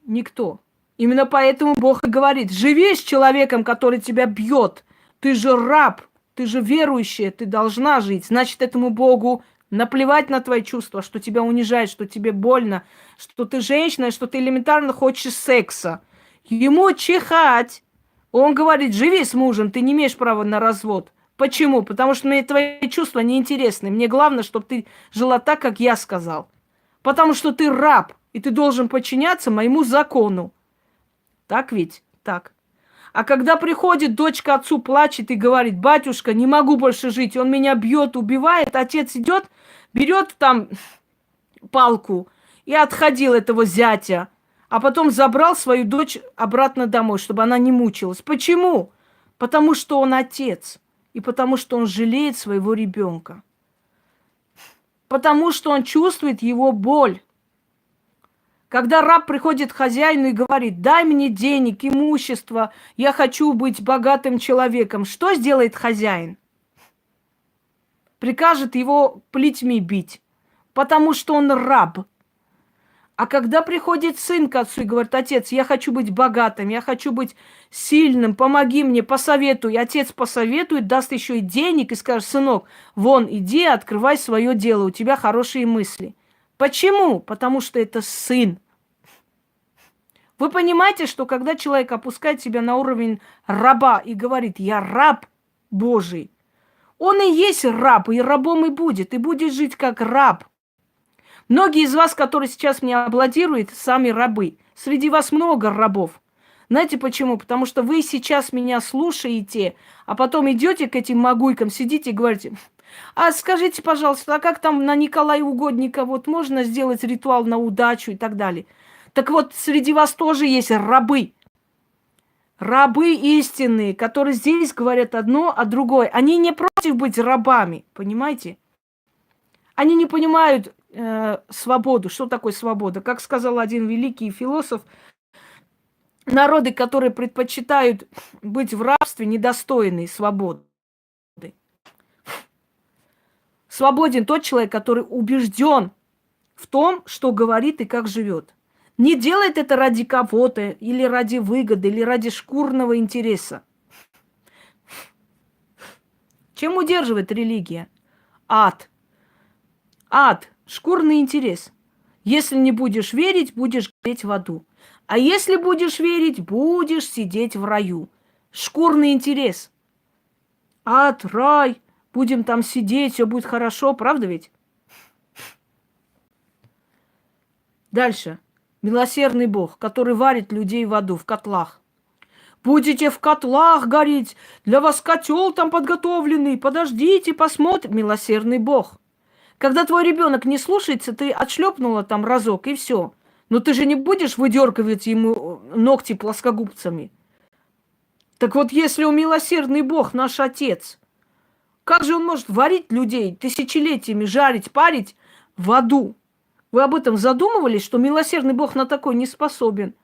S1: Никто. Именно поэтому Бог и говорит, живи с человеком, который тебя бьет. Ты же раб, ты же верующая, ты должна жить. Значит, этому Богу наплевать на твои чувства, что тебя унижает, что тебе больно, что ты женщина, что ты элементарно хочешь секса. Ему чихать. Он говорит, живи с мужем, ты не имеешь права на развод. Почему? Потому что мне твои чувства неинтересны. Мне главное, чтобы ты жила так, как я сказал. Потому что ты раб, и ты должен подчиняться моему закону. Так ведь? Так. А когда приходит дочка отцу, плачет и говорит, батюшка, не могу больше жить, он меня бьет, убивает, отец идет, берет там палку и отходил этого зятя, а потом забрал свою дочь обратно домой, чтобы она не мучилась. Почему? Потому что он отец, и потому что он жалеет своего ребенка. Потому что он чувствует его боль. Когда раб приходит к хозяину и говорит, дай мне денег, имущество, я хочу быть богатым человеком, что сделает хозяин? Прикажет его плетьми бить, потому что он раб. А когда приходит сын к отцу и говорит, отец, я хочу быть богатым, я хочу быть сильным, помоги мне, посоветуй. И отец посоветует, даст еще и денег и скажет, сынок, вон, иди, открывай свое дело, у тебя хорошие мысли. Почему? Потому что это сын. Вы понимаете, что когда человек опускает себя на уровень раба и говорит, я раб Божий, Он и есть раб, и рабом и будет жить как раб. Многие из вас, которые сейчас меня аплодируют, сами рабы. Среди вас много рабов. Знаете почему? Потому что вы сейчас меня слушаете, а потом идете к этим могуйкам, сидите и говорите: а скажите, пожалуйста, а как там на Николая Угодника вот можно сделать ритуал на удачу и так далее? Так вот, среди вас тоже есть рабы. Рабы истинные, которые здесь говорят одно, а другое. Они не против быть рабами, понимаете? Они не понимают свободу. Что такое свобода? Как сказал один великий философ, народы, которые предпочитают быть в рабстве, недостойны свободы. Свободен тот человек, который убежден в том, что говорит и как живет. Не делает это ради кого-то, или ради выгоды, или ради шкурного интереса. Чем удерживает религия? Ад. Ад. Шкурный интерес. Если не будешь верить, будешь гореть в аду. А если будешь верить, будешь сидеть в раю. Шкурный интерес. Ад, рай. Будем там сидеть, все будет хорошо, правда ведь? Дальше. Милосердный Бог, который варит людей в аду, в котлах. Будете в котлах гореть, для вас котел там подготовленный, подождите, посмотрим. Милосердный Бог. Когда твой ребенок не слушается, ты отшлепнула там разок и все. Но ты же не будешь выдергивать ему ногти плоскогубцами. Так вот, если он милосердный Бог, наш Отец, как же он может варить людей тысячелетиями, жарить, парить в аду? Вы об этом задумывались, что милосердный Бог на такой не способен?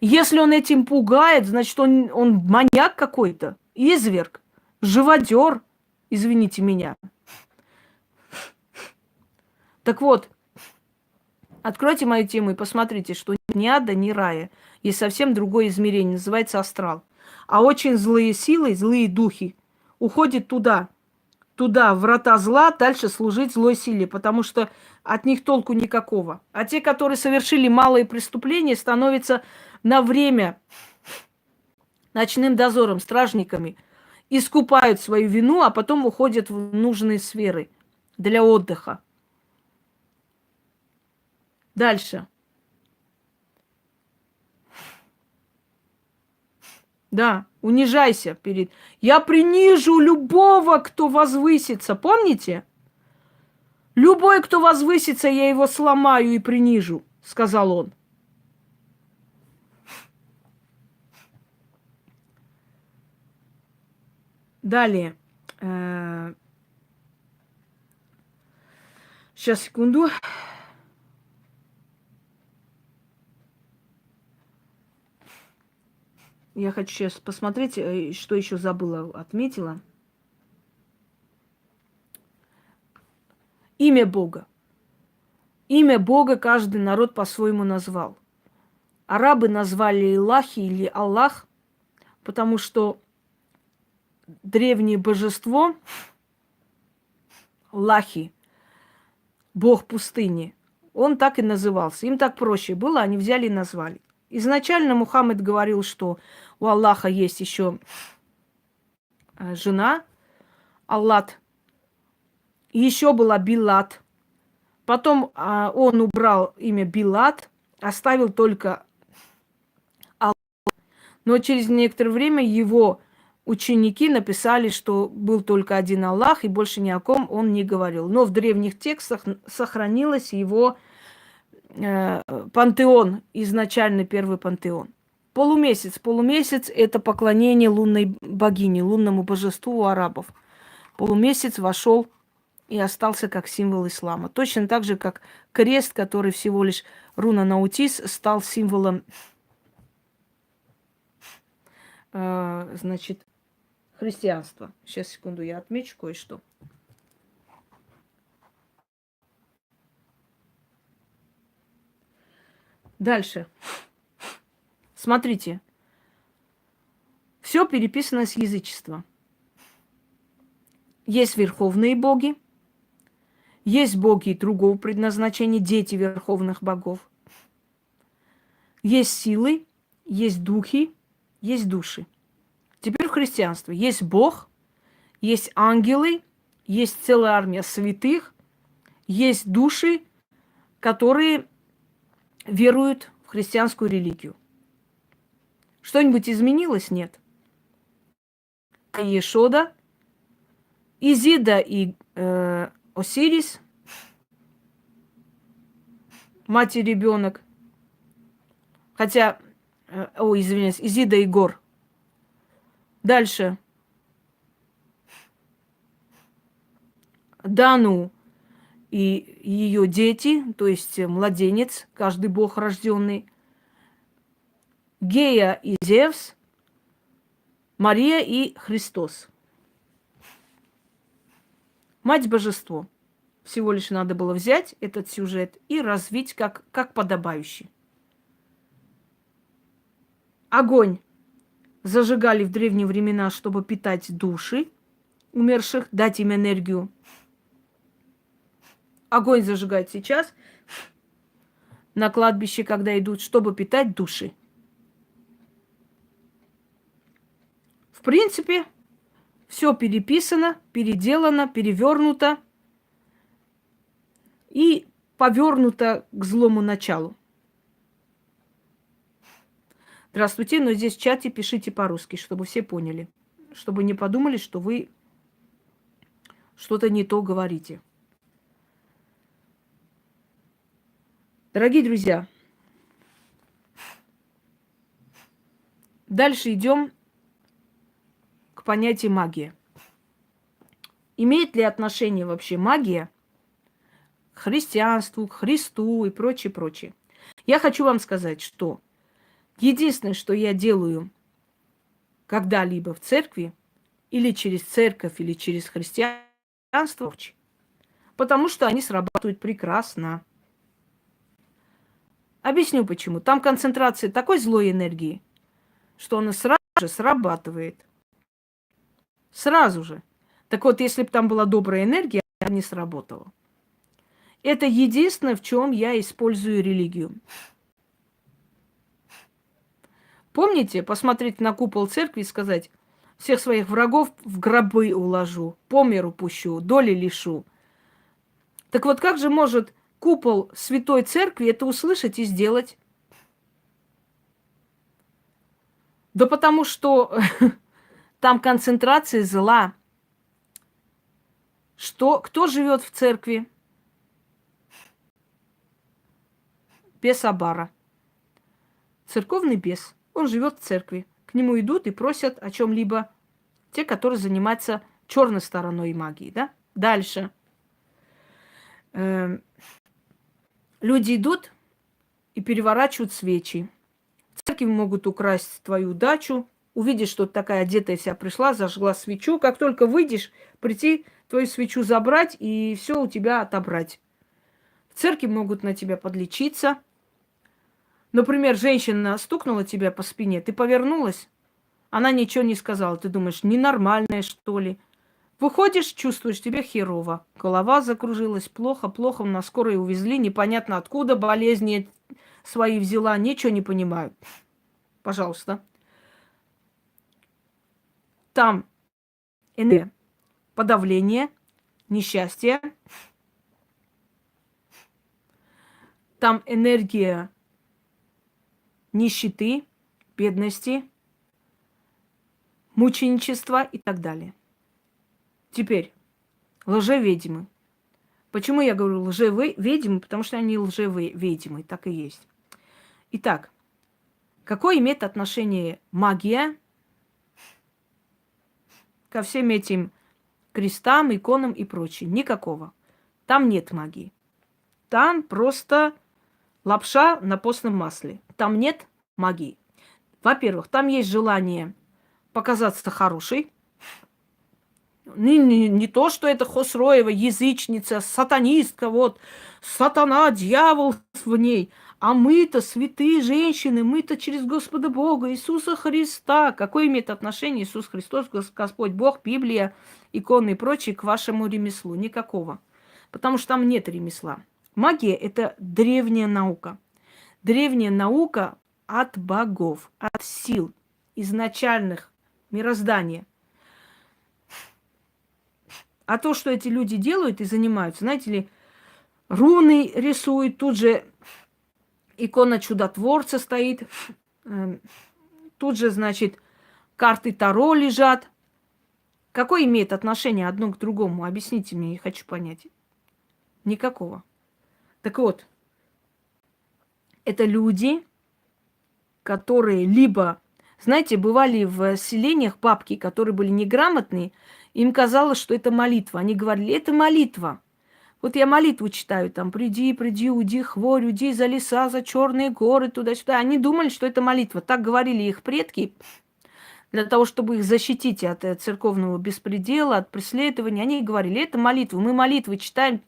S1: Если он этим пугает, значит, он маньяк какой-то, изверг, живодер, извините меня. Так вот, откройте мою тему и посмотрите, что ни ада, ни рая. Есть совсем другое измерение, называется астрал. А очень злые силы, злые духи уходят туда, в врата зла, дальше служить злой силе, потому что от них толку никакого. А те, которые совершили малые преступления, становятся на время ночным дозором, стражниками, искупают свою вину, а потом уходят в нужные сферы для отдыха. Дальше. Да, унижайся перед... Я принижу любого, кто возвысится. Помните? Любой, кто возвысится, я его сломаю и принижу, сказал он. Далее. Сейчас, секунду. Я хочу сейчас посмотреть, что еще забыла, отметила. Имя Бога. Имя Бога каждый народ по-своему назвал. Арабы назвали Илахи или Аллах, потому что древнее божество, Лахи, бог пустыни, он так и назывался. Им так проще было, они взяли и назвали. Изначально Мухаммед говорил, что у Аллаха есть еще жена, Аллат. Еще была Билат. Потом он убрал имя Билат, оставил только Аллах. Но через некоторое время его ученики написали, что был только один Аллах, и больше ни о ком он не говорил. Но в древних текстах сохранилось его пантеон, изначально первый пантеон. Полумесяц. Полумесяц – это поклонение лунной богине, лунному божеству у арабов. Полумесяц вошел и остался как символ ислама. Точно так же, как крест, который всего лишь руна наутис, стал символом, значит, христианства. Сейчас, секунду, я отмечу кое-что. Дальше. Смотрите. Все переписано с язычества. Есть верховные боги, есть боги другого предназначения, дети верховных богов. Есть силы, есть духи, есть души. Теперь в христианстве есть Бог, есть ангелы, есть целая армия святых, есть души, которые веруют в христианскую религию. Что-нибудь изменилось? Нет. Ешода, Изида и Осирис, мать и ребенок. Хотя, извиняюсь, Изида и Гор. Дальше. Дану и ее дети, то есть младенец, каждый бог рожденный. Гея и Зевс, Мария и Христос. Мать-божество. Всего лишь надо было взять этот сюжет и развить как подобающий. Огонь зажигали в древние времена, чтобы питать души умерших, дать им энергию. Огонь зажигают сейчас на кладбище, когда идут, чтобы питать души. В принципе, все переписано, переделано, перевернуто и повернуто к злому началу. Здравствуйте, но здесь в чате пишите по-русски, чтобы все поняли. Чтобы не подумали, что вы что-то не то говорите. Дорогие друзья, дальше идем к понятию магия. Имеет ли отношение вообще магия к христианству, к Христу и прочее, прочее? Я хочу вам сказать, что единственное, что я делаю когда-либо в церкви, или через церковь, или через христианство, потому что они срабатывают прекрасно. Объясню почему. Там концентрация такой злой энергии, что она сразу же срабатывает. Сразу же. Так вот, если бы там была добрая энергия, она не сработала. Это единственное, в чем я использую религию. Помните, посмотреть на купол церкви и сказать: всех своих врагов в гробы уложу, по миру пущу, доли лишу. Так вот, как же может купол Святой Церкви это услышать и сделать? Да потому что там концентрация зла. Кто живет в церкви? Бес Абара. Церковный бес. Он живет в церкви. К нему идут и просят о чем-либо те, которые занимаются черной стороной магии. Да? Дальше. Люди идут и переворачивают свечи. В церкви могут украсть твою дачу. Увидишь, что ты такая одетая вся пришла, зажгла свечу. Как только выйдешь, прийти, твою свечу забрать и все у тебя отобрать. В церкви могут на тебя подлечиться. Например, женщина стукнула тебя по спине, ты повернулась, она ничего не сказала. Ты думаешь, ненормальная, что ли? Выходишь, чувствуешь, тебе херово. Голова закружилась, плохо, на скорой увезли, непонятно откуда, болезни свои взяла, ничего не понимаю. Пожалуйста. Там энергия подавления, несчастья. Там энергия нищеты, бедности, мученичества и так далее. Теперь, лжеведьмы. Почему я говорю лжеведьмы? Потому что они лжеведьмы, так и есть. Итак, какое имеет отношение магия ко всем этим крестам, иконам и прочее? Никакого. Там нет магии. Там просто лапша на постном масле. Там нет магии. Во-первых, там есть желание показаться хорошей. Не то, что это Хосроева, язычница, сатанистка, вот, сатана, дьявол в ней. А мы-то святые женщины, мы-то через Господа Бога, Иисуса Христа. Какое имеет отношение Иисус Христос, Господь Бог, Библия, иконы и прочее к вашему ремеслу? Никакого. Потому что там нет ремесла. Магия – это древняя наука. Древняя наука от богов, от сил изначальных мироздания. А то, что эти люди делают и занимаются, знаете ли, руны рисуют, тут же икона чудотворца стоит, эм, тут же, значит, карты Таро лежат. Какое имеет отношение одно к другому? Объясните мне, я хочу понять. Никакого. Так вот, это люди, которые либо, знаете, бывали в селениях бабки, которые были неграмотные, им казалось, что это молитва. Они говорили, это молитва. Вот я молитву читаю, там, приди, приди, уйди, хворь, уйди за леса, за черные горы, туда-сюда. Они думали, что это молитва. Так говорили их предки, для того, чтобы их защитить от церковного беспредела, от преследования. Они говорили, это молитва, мы молитвы читаем.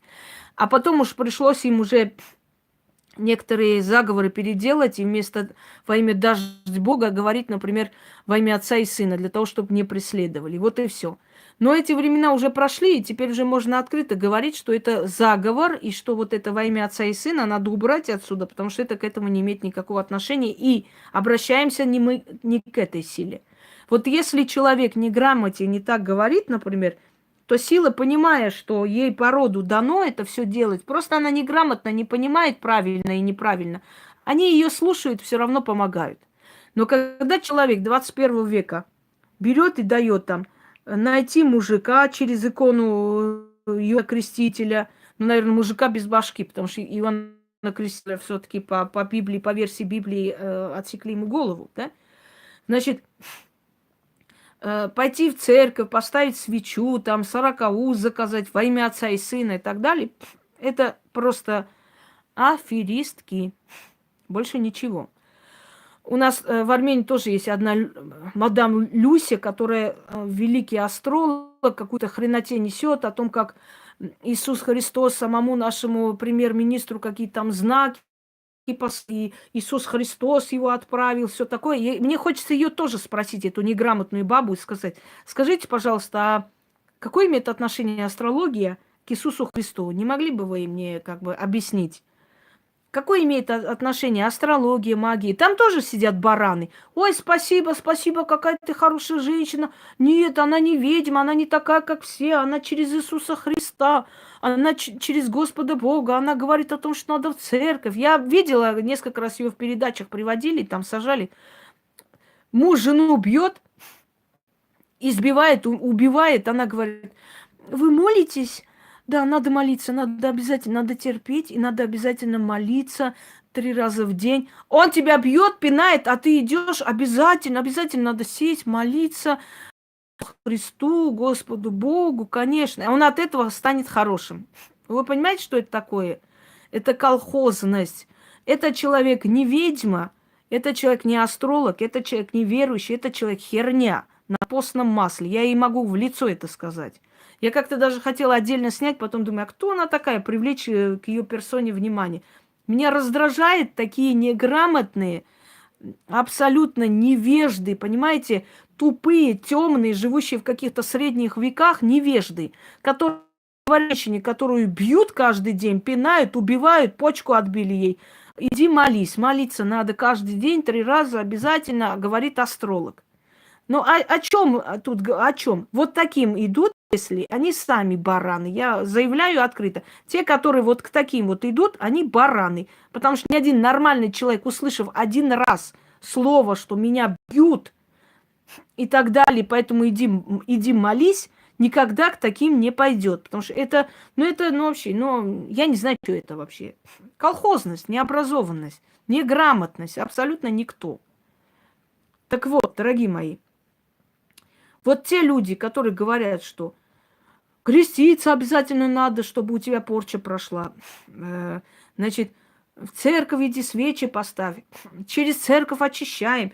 S1: А потом уж пришлось им уже некоторые заговоры переделать и вместо во имя даже Бога говорить, например, во имя Отца и Сына, для того, чтобы не преследовали. Вот и все. Но эти времена уже прошли, и теперь уже можно открыто говорить, что это заговор, и что вот это во имя Отца и Сына надо убрать отсюда, потому что это к этому не имеет никакого отношения, и обращаемся не мы не к этой силе. Вот если человек неграмотен, не так говорит, например, то сила, понимая, что ей по роду дано это все делать, просто она неграмотно не понимает правильно и неправильно, они ее слушают, все равно помогают. Но когда человек 21 века берет и дает там найти мужика через икону Иоанна Крестителя, ну, наверное, мужика без башки, потому что Иоанна Крестителя все-таки по Библии, по версии Библии отсекли ему голову, да? Значит, пойти в церковь, поставить свечу, там, 40 заказать во имя Отца и Сына и так далее, это просто аферистки. Больше ничего. У нас в Армении тоже есть одна мадам Люся, которая великий астролог, какую-то хренотень несет о том, как Иисус Христос самому нашему премьер-министру какие-то там знаки, и Иисус Христос его отправил, все такое. И мне хочется ее тоже спросить, эту неграмотную бабу, и сказать, скажите, пожалуйста, а какое имеет отношение астрология к Иисусу Христу? Не могли бы вы мне как бы объяснить? Какое имеет отношение астрология, магия? Там тоже сидят бараны. Ой, спасибо, спасибо, какая ты хорошая женщина. Нет, она не ведьма, она не такая, как все. Она через Иисуса Христа, она через Господа Бога. Она говорит о том, что надо в церковь. Я видела, несколько раз ее в передачах приводили, там сажали. Муж жену бьет, избивает, убивает. Она говорит, вы молитесь? Да, надо молиться, надо обязательно, надо терпеть, и надо обязательно молиться 3 раза в день. Он тебя бьет, пинает, а ты идешь, обязательно, обязательно надо сесть, молиться Христу, Господу Богу, конечно. А он от этого станет хорошим. Вы понимаете, что это такое? Это колхозность. Это человек не ведьма, это человек не астролог, это человек не верующий, это человек херня на постном масле. Я ей могу в лицо это сказать. Я как-то даже хотела отдельно снять, потом думаю, а кто она такая, привлечь к ее персоне внимание. Меня раздражает такие неграмотные, абсолютно невежды, понимаете, тупые, темные, живущие в каких-то средних веках, невежды, которые женщине, которую бьют каждый день, пинают, убивают, почку отбили ей. Иди молись, молиться надо каждый день 3 раза обязательно, говорит астролог. Ну, о чем тут, о чем? Вот таким идут, если они сами бараны. Я заявляю открыто. Те, которые вот к таким вот идут, они бараны. Потому что ни один нормальный человек, услышав 1 раз слово, что меня бьют и так далее, поэтому иди молись, никогда к таким не пойдет. Потому что это, вообще, я не знаю, что это вообще. Колхозность, необразованность, неграмотность, абсолютно никто. Так вот, дорогие мои, вот те люди, которые говорят, что креститься обязательно надо, чтобы у тебя порча прошла. Значит, в церковь иди, свечи поставь. Через церковь очищаем.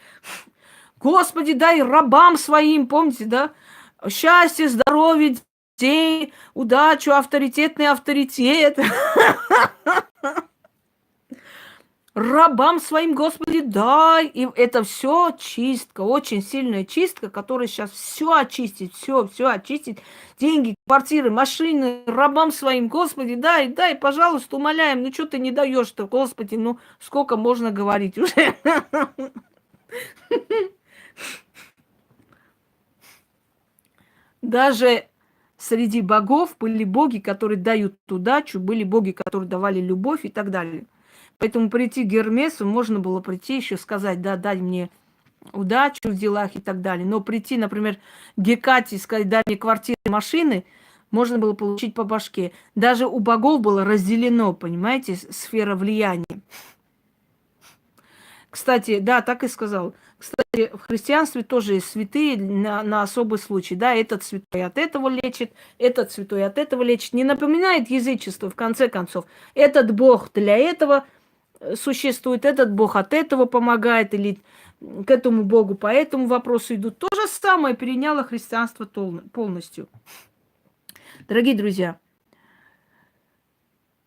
S1: Господи, дай рабам своим, помните, да? Счастье, здоровье, детей, удачу, авторитетный авторитет. Рабам своим, Господи, дай. И это все чистка, очень сильная чистка, которая сейчас все очистит, все очистит. Деньги, квартиры, машины, рабам своим, Господи, дай, пожалуйста, умоляем. Ну, что ты не даешь-то, Господи, ну, сколько можно говорить уже? Даже среди богов были боги, которые дают удачу, были боги, которые давали любовь и так далее. Поэтому прийти к Гермесу можно было прийти еще сказать, да, дай мне удачу в делах и так далее. Но прийти, например, к Гекате и сказать, дай мне квартиры, машины, можно было получить по башке. Даже у богов было разделено, понимаете, сфера влияния. Кстати, да, так и сказал. Кстати, в христианстве тоже есть святые на особый случай. Да, этот святой от этого лечит, этот святой от этого лечит. Не напоминает язычество, в конце концов. Этот бог для этого существует, этот бог от этого помогает, или к этому богу по этому вопросу идут. То же самое переняло христианство полностью. Дорогие друзья,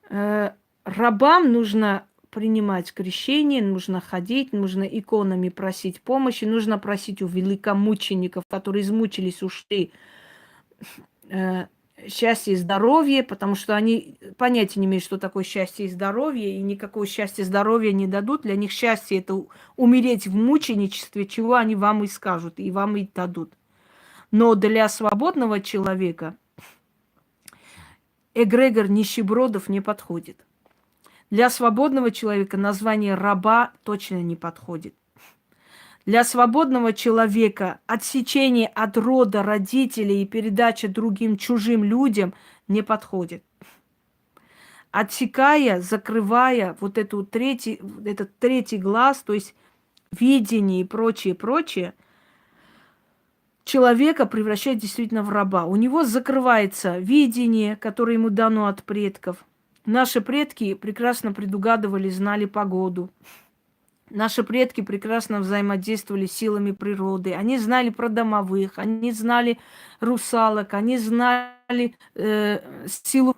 S1: рабам нужно принимать крещение, нужно ходить, нужно иконами просить помощи, нужно просить у великомучеников, которые измучились, ушли, счастье и здоровье, потому что они понятия не имеют, что такое счастье и здоровье, и никакого счастья и здоровья не дадут. Для них счастье – это умереть в мученичестве, чего они вам и скажут, и вам и дадут. Но для свободного человека эгрегор нищебродов не подходит. Для свободного человека название раба точно не подходит. Для свободного человека отсечение от рода родителей и передача другим чужим людям не подходит. Отсекая, закрывая вот этот третий глаз, то есть видение и прочее, человека превращает действительно в раба. У него закрывается видение, которое ему дано от предков. Наши предки прекрасно предугадывали, знали погоду. Наши предки прекрасно взаимодействовали с силами природы. Они знали про домовых, они знали русалок, они знали силу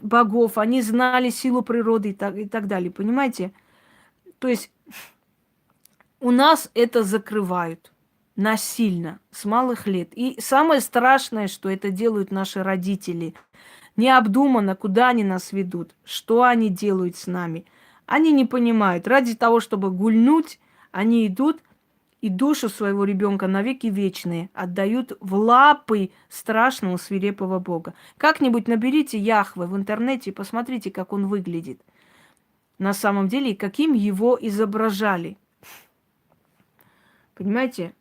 S1: богов, они знали силу природы и так далее. Понимаете? То есть у нас это закрывают насильно, с малых лет. И самое страшное, что это делают наши родители – необдуманно, куда они нас ведут, что они делают с нами. Они не понимают. Ради того, чтобы гульнуть, они идут и душу своего ребенка навеки вечные отдают в лапы страшного свирепого бога. Как-нибудь наберите Яхве в интернете и посмотрите, как он выглядит на самом деле и каким его изображали. Понимаете?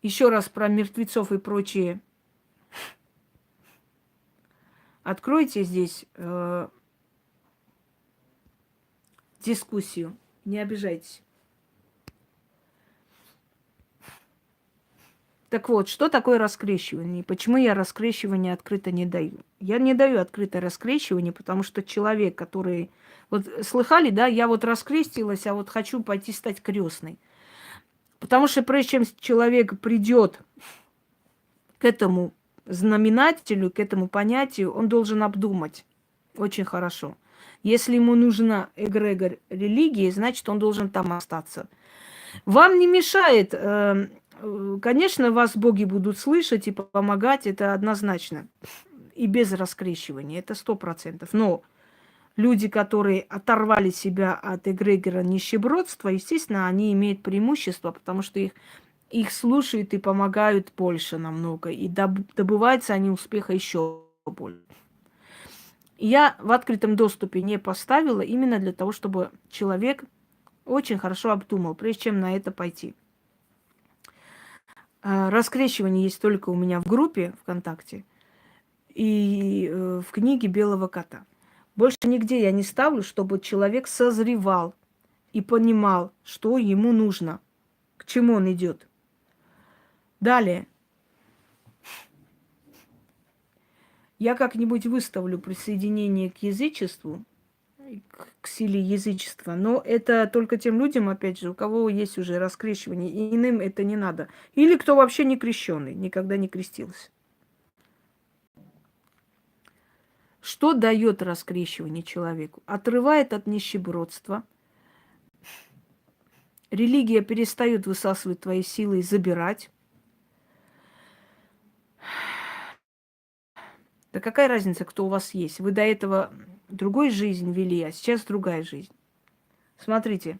S1: Еще раз про мертвецов и прочее. Откройте здесь дискуссию. Не обижайтесь. Так вот, что такое раскрещивание? Почему я раскрещивание открыто не даю? Я не даю открытое раскрещивание, потому что человек, который... Вот слыхали, да, я вот раскрестилась, а вот хочу пойти стать крестной. Потому что прежде чем человек придет к этому знаменателю, к этому понятию, он должен обдумать очень хорошо. Если ему нужна эгрегор религии, значит, он должен там остаться. Вам не мешает, конечно, вас боги будут слышать и помогать, это однозначно. И без раскрещивания, это 100%. Но люди, которые оторвали себя от эгрегора нищебродства, естественно, они имеют преимущество, потому что их слушают и помогают больше намного. И добываются они успеха еще больше. Я в открытом доступе не поставила именно для того, чтобы человек очень хорошо обдумал, прежде чем на это пойти. Раскрещивание есть только у меня в группе ВКонтакте и в книге «Белого кота». Больше нигде я не ставлю, чтобы человек созревал и понимал, что ему нужно, к чему он идет. Далее. Я как-нибудь выставлю присоединение к язычеству, к силе язычества, но это только тем людям, опять же, у кого есть уже раскрещивание, и иным это не надо. Или кто вообще не крещеный, никогда не крестился. Что дает раскрещивание человеку? Отрывает от нищебродства. Религия перестает высасывать твои силы и забирать. Да какая разница, кто у вас есть? Вы до этого другой жизнь вели, а сейчас другая жизнь. Смотрите.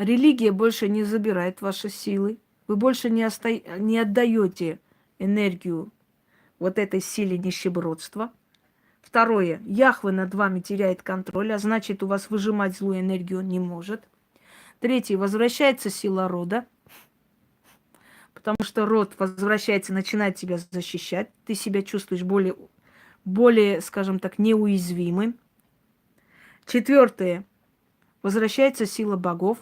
S1: Религия больше не забирает ваши силы. Вы больше не отдаете энергию вот этой силе нищебродства. Второе. Яхве над вами теряет контроль, а значит, у вас выжимать злую энергию он не может. Третье. Возвращается сила рода, потому что род возвращается, начинает тебя защищать. Ты себя чувствуешь более, скажем так, неуязвимым. Четвертое. Возвращается сила богов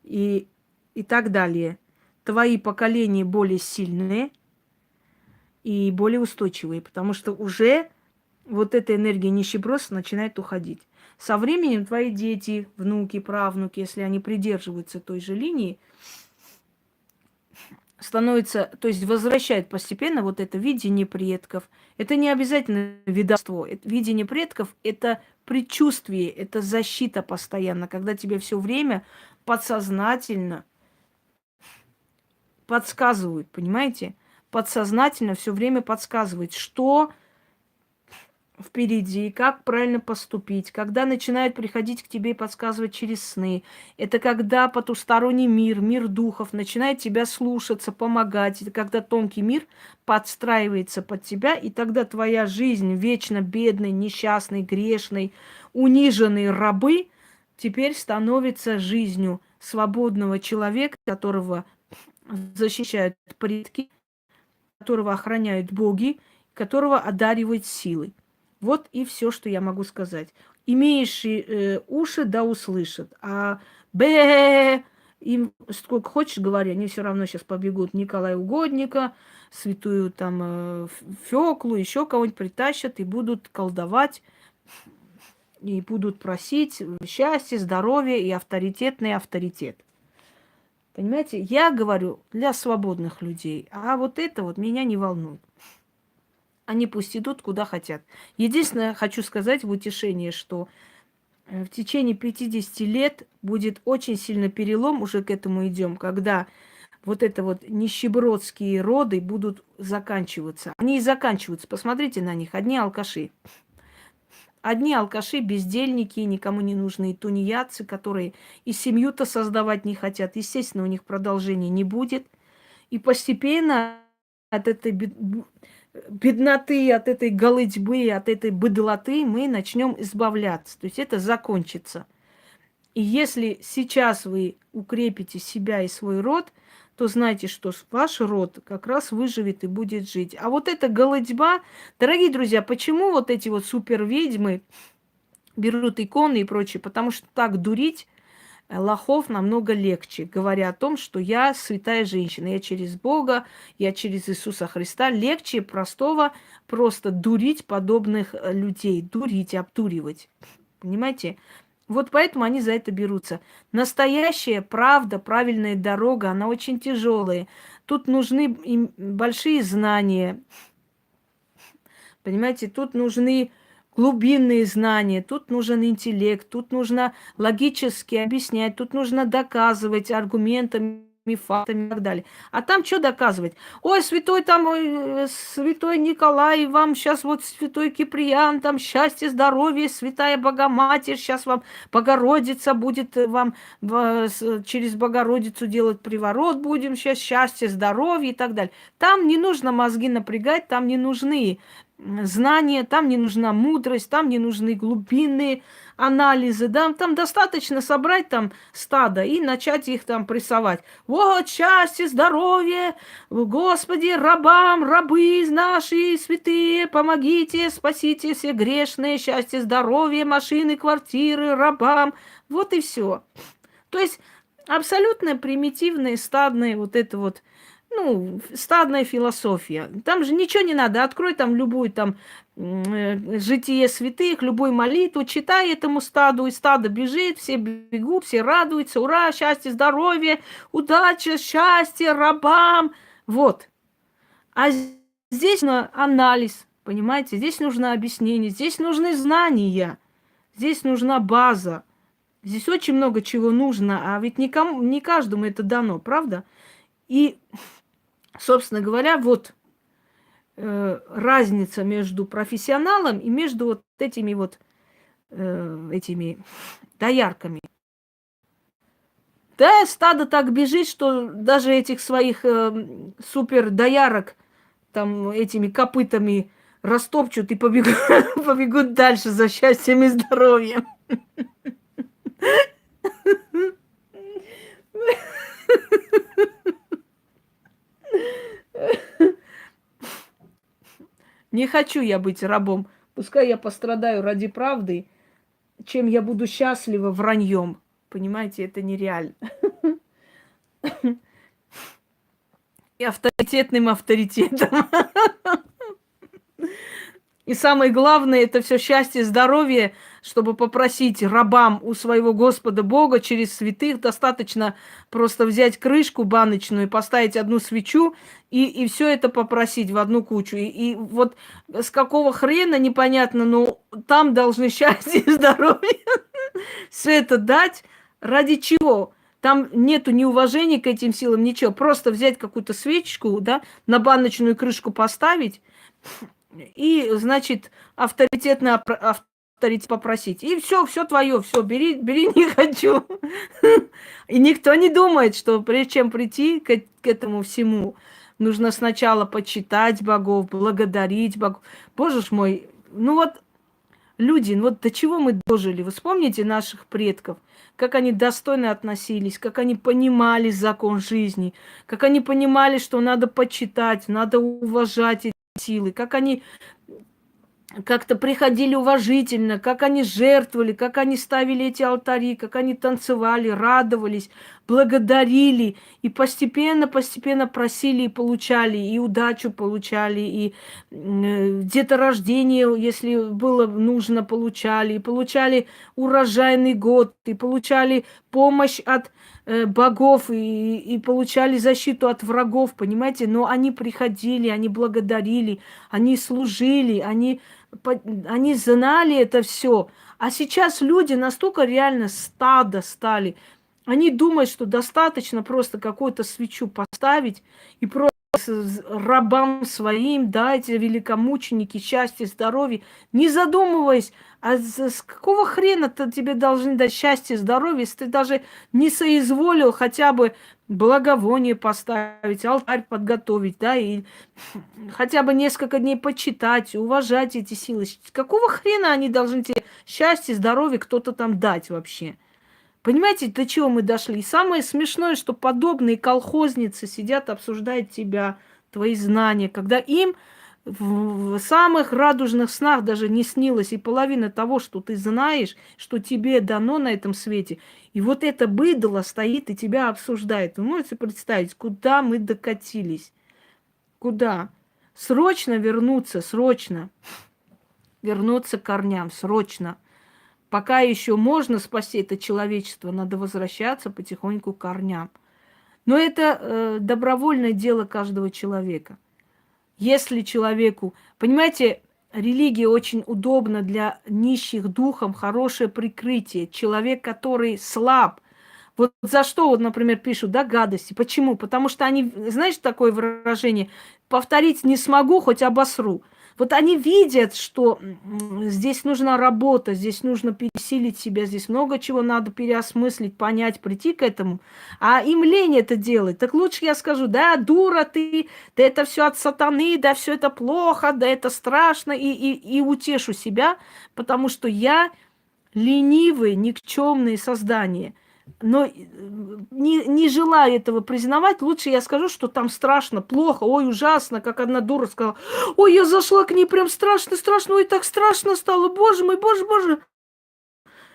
S1: и так далее. Твои поколения более сильные и более устойчивые, потому что уже вот эта энергия нищеброса начинает уходить. Со временем твои дети, внуки, правнуки, если они придерживаются той же линии, становится, то есть возвращает постепенно вот это видение предков. Это не обязательно ведовство. Видение предков – это предчувствие, это защита постоянно, когда тебе все время подсознательно подсказывают, понимаете? Подсознательно все время подсказывает, что впереди, как правильно поступить, когда начинают приходить к тебе и подсказывать через сны. Это когда потусторонний мир, мир духов начинает тебя слушаться, помогать. Это когда тонкий мир подстраивается под тебя, и тогда твоя жизнь вечно бедной, несчастной, грешной, униженной рабы теперь становится жизнью свободного человека, которого защищают предки, которого охраняют боги, которого одаривают силой. Вот и все, что я могу сказать. Имеющие уши, да услышат. А им сколько хочешь говори, они все равно сейчас побегут Николая Угодника, святую там Феклу, еще кого-нибудь притащат и будут колдовать, и будут просить счастья, здоровья и авторитетный авторитет. Понимаете, я говорю для свободных людей, а вот это вот меня не волнует. Они пусть идут куда хотят. Единственное, хочу сказать в утешение, что в течение 50 лет будет очень сильный перелом, уже к этому идем, когда вот это вот нищебродские роды будут заканчиваться. Они и заканчиваются. Посмотрите на них. Одни алкаши. Одни алкаши, бездельники, никому не нужные тунеядцы, которые и семью-то создавать не хотят. Естественно, у них продолжения не будет. И постепенно от этой бедноты, от этой голытьбы, от этой быдлоты мы начнем избавляться. То есть это закончится. И если сейчас вы укрепите себя и свой род, то знайте, что ваш род как раз выживет и будет жить. А вот эта голытьба, дорогие друзья, почему вот эти вот суперведьмы берут иконы и прочее? Потому что так дурить лохов намного легче, говоря о том, что я святая женщина, я через Бога, я через Иисуса Христа. Легче простого просто дурить подобных людей, дурить, обдуривать. Понимаете? Вот поэтому они за это берутся. Настоящая правда, правильная дорога, она очень тяжелая. Тут нужны им большие знания. Понимаете, тут нужны глубинные знания, тут нужен интеллект, тут нужно логически объяснять, тут нужно доказывать аргументами, фактами и так далее. А там что доказывать? Ой, святой там, святой Николай, вам сейчас вот святой Киприан, там счастье, здоровье, святая Богоматерь, сейчас вам Богородица будет вам через Богородицу делать приворот будем, сейчас счастье, здоровье и так далее. Там не нужно мозги напрягать, там не нужны знания, там не нужна мудрость, там не нужны глубинные анализы, да, там достаточно собрать там стадо и начать их там прессовать. Вот счастье, здоровье, Господи, рабам, рабы наши святые, помогите, спасите все грешные, счастье, здоровье, машины, квартиры, рабам. Вот и все. То есть абсолютно примитивные, стадные вот это вот, стадная философия. Там же ничего не надо. Открой там любую там житие святых, любую молитву, читай этому стаду, и стадо бежит, все бегут, все радуются, ура, счастье, здоровье, удача, счастье, рабам. Вот. А здесь нужен анализ, понимаете? Здесь нужно объяснение, здесь нужны знания, здесь нужна база. Здесь очень много чего нужно, а ведь никому, не каждому это дано, правда? И, собственно говоря, вот разница между профессионалом и между вот этими вот этими доярками. Да, стадо так бежит, что даже этих своих супер доярок там этими копытами растопчут и побегут, побегут дальше за счастьем и здоровьем. Не хочу я быть рабом. Пускай я пострадаю ради правды, чем я буду счастлива враньем. Понимаете, это нереально. И авторитетным авторитетом. И самое главное, это все счастье, здоровье, чтобы попросить рабам у своего Господа Бога через святых. Достаточно просто взять крышку баночную, поставить одну свечу и все это попросить в одну кучу. И вот с какого хрена, непонятно, но там должны счастье и здоровье все это дать. Ради чего? Там нету ни уважения к этим силам, ничего. Просто взять какую-то свечку, да, на баночную крышку поставить, и, значит, авторитет попросить. И все твое, все, бери, бери, не хочу. И никто не думает, что прежде чем прийти к этому всему, нужно сначала почитать богов, благодарить богов. Боже ж мой, ну вот люди, ну вот до чего мы дожили? Вы вспомните наших предков, как они достойно относились, как они понимали закон жизни, как они понимали, что надо почитать, надо уважать эти силы, как они как-то приходили уважительно, как они жертвовали, как они ставили эти алтари, как они танцевали, радовались, благодарили и постепенно просили и получали, и удачу получали, и деторождение, если было нужно, получали, и получали урожайный год, и получали помощь от богов, и получали защиту от врагов, понимаете? Но они приходили, они благодарили, они служили, они знали это все. А сейчас люди настолько реально стадо стали. Они думают, что достаточно просто какую-то свечу поставить и просто рабам своим, да, эти великомученики, счастье, здоровье, не задумываясь, а с какого хрена-то тебе должны дать счастье, здоровье, если ты даже не соизволил хотя бы благовоние поставить, алтарь подготовить, да, и хотя бы несколько дней почитать, уважать эти силы. Какого хрена они должны тебе счастье, здоровье кто-то там дать вообще? Понимаете, до чего мы дошли? И самое смешное, что подобные колхозницы сидят, обсуждают тебя, твои знания, когда им в самых радужных снах даже не снилось и половина того, что ты знаешь, что тебе дано на этом свете. И вот это быдло стоит и тебя обсуждает. Вы можете представить, куда мы докатились? Куда? Срочно вернуться, срочно. Вернуться к корням, срочно. Пока еще можно спасти это человечество, надо возвращаться потихоньку к корням. Но это добровольное дело каждого человека. Если человеку... Понимаете, религия очень удобна для нищих духом, хорошее прикрытие. Человек, который слаб. Вот за что, вот, например, пишут, да, гадости. Почему? Потому что они, знаешь, такое выражение, повторить не смогу, хоть обосру. Вот они видят, что здесь нужна работа, здесь нужно пересилить себя, здесь много чего надо переосмыслить, понять, прийти к этому. А им лень это делать. Так лучше я скажу, да, дура ты, да это все от сатаны, да все это плохо, да это страшно, и утешу себя, потому что я ленивые, никчемные создания. Но не желаю этого признавать, лучше я скажу, что там страшно, плохо, ой, ужасно, как одна дура сказала. Ой, я зашла к ней, прям страшно, страшно, ой, так страшно стало, боже мой, боже, боже.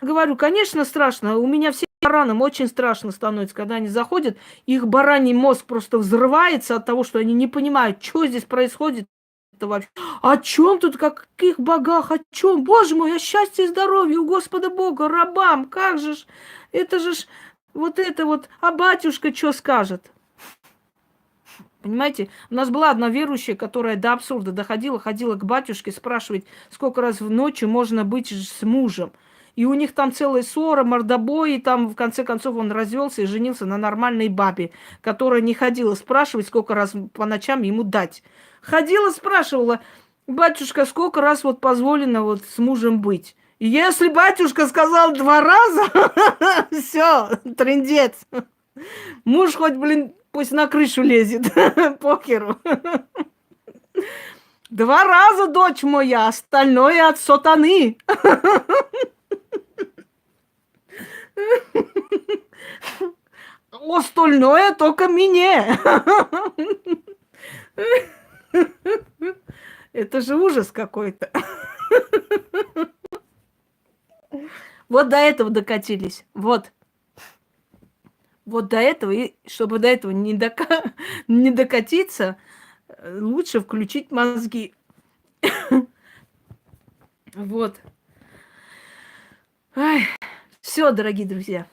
S1: Говорю, конечно, страшно, у меня всем баранам очень страшно становится, когда они заходят, их бараний мозг просто взрывается от того, что они не понимают, что здесь происходит. Это вообще. О чем тут, о каких богах, о чем? Боже мой, о счастье и здоровье у Господа Бога, рабам, как же ж, это же ж, вот это вот, а батюшка что скажет? Понимаете, у нас была одна верующая, которая до абсурда доходила, ходила к батюшке спрашивать, сколько раз в ночь можно быть с мужем. И у них там целая ссора, мордобой, и там в конце концов он развелся и женился на нормальной бабе, которая не ходила спрашивать, сколько раз по ночам ему дать. Ходила, спрашивала, батюшка, сколько раз вот позволено вот с мужем быть? И если батюшка сказал 2 раза, все, трындец. Муж хоть, блин, пусть на крышу лезет. Похеру. 2 раза, дочь моя, остальное от сатаны. Остальное только мне. Это же ужас какой-то. Вот до этого докатились. Вот. Вот до этого, и чтобы до этого не докатиться, лучше включить мозги. Вот. Все, дорогие друзья.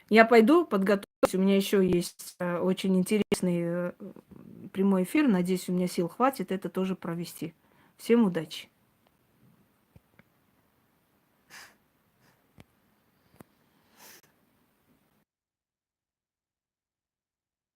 S1: Я пойду, подготовлюсь. У меня еще есть очень интересный прямой эфир. Надеюсь, у меня сил хватит это тоже провести. Всем удачи.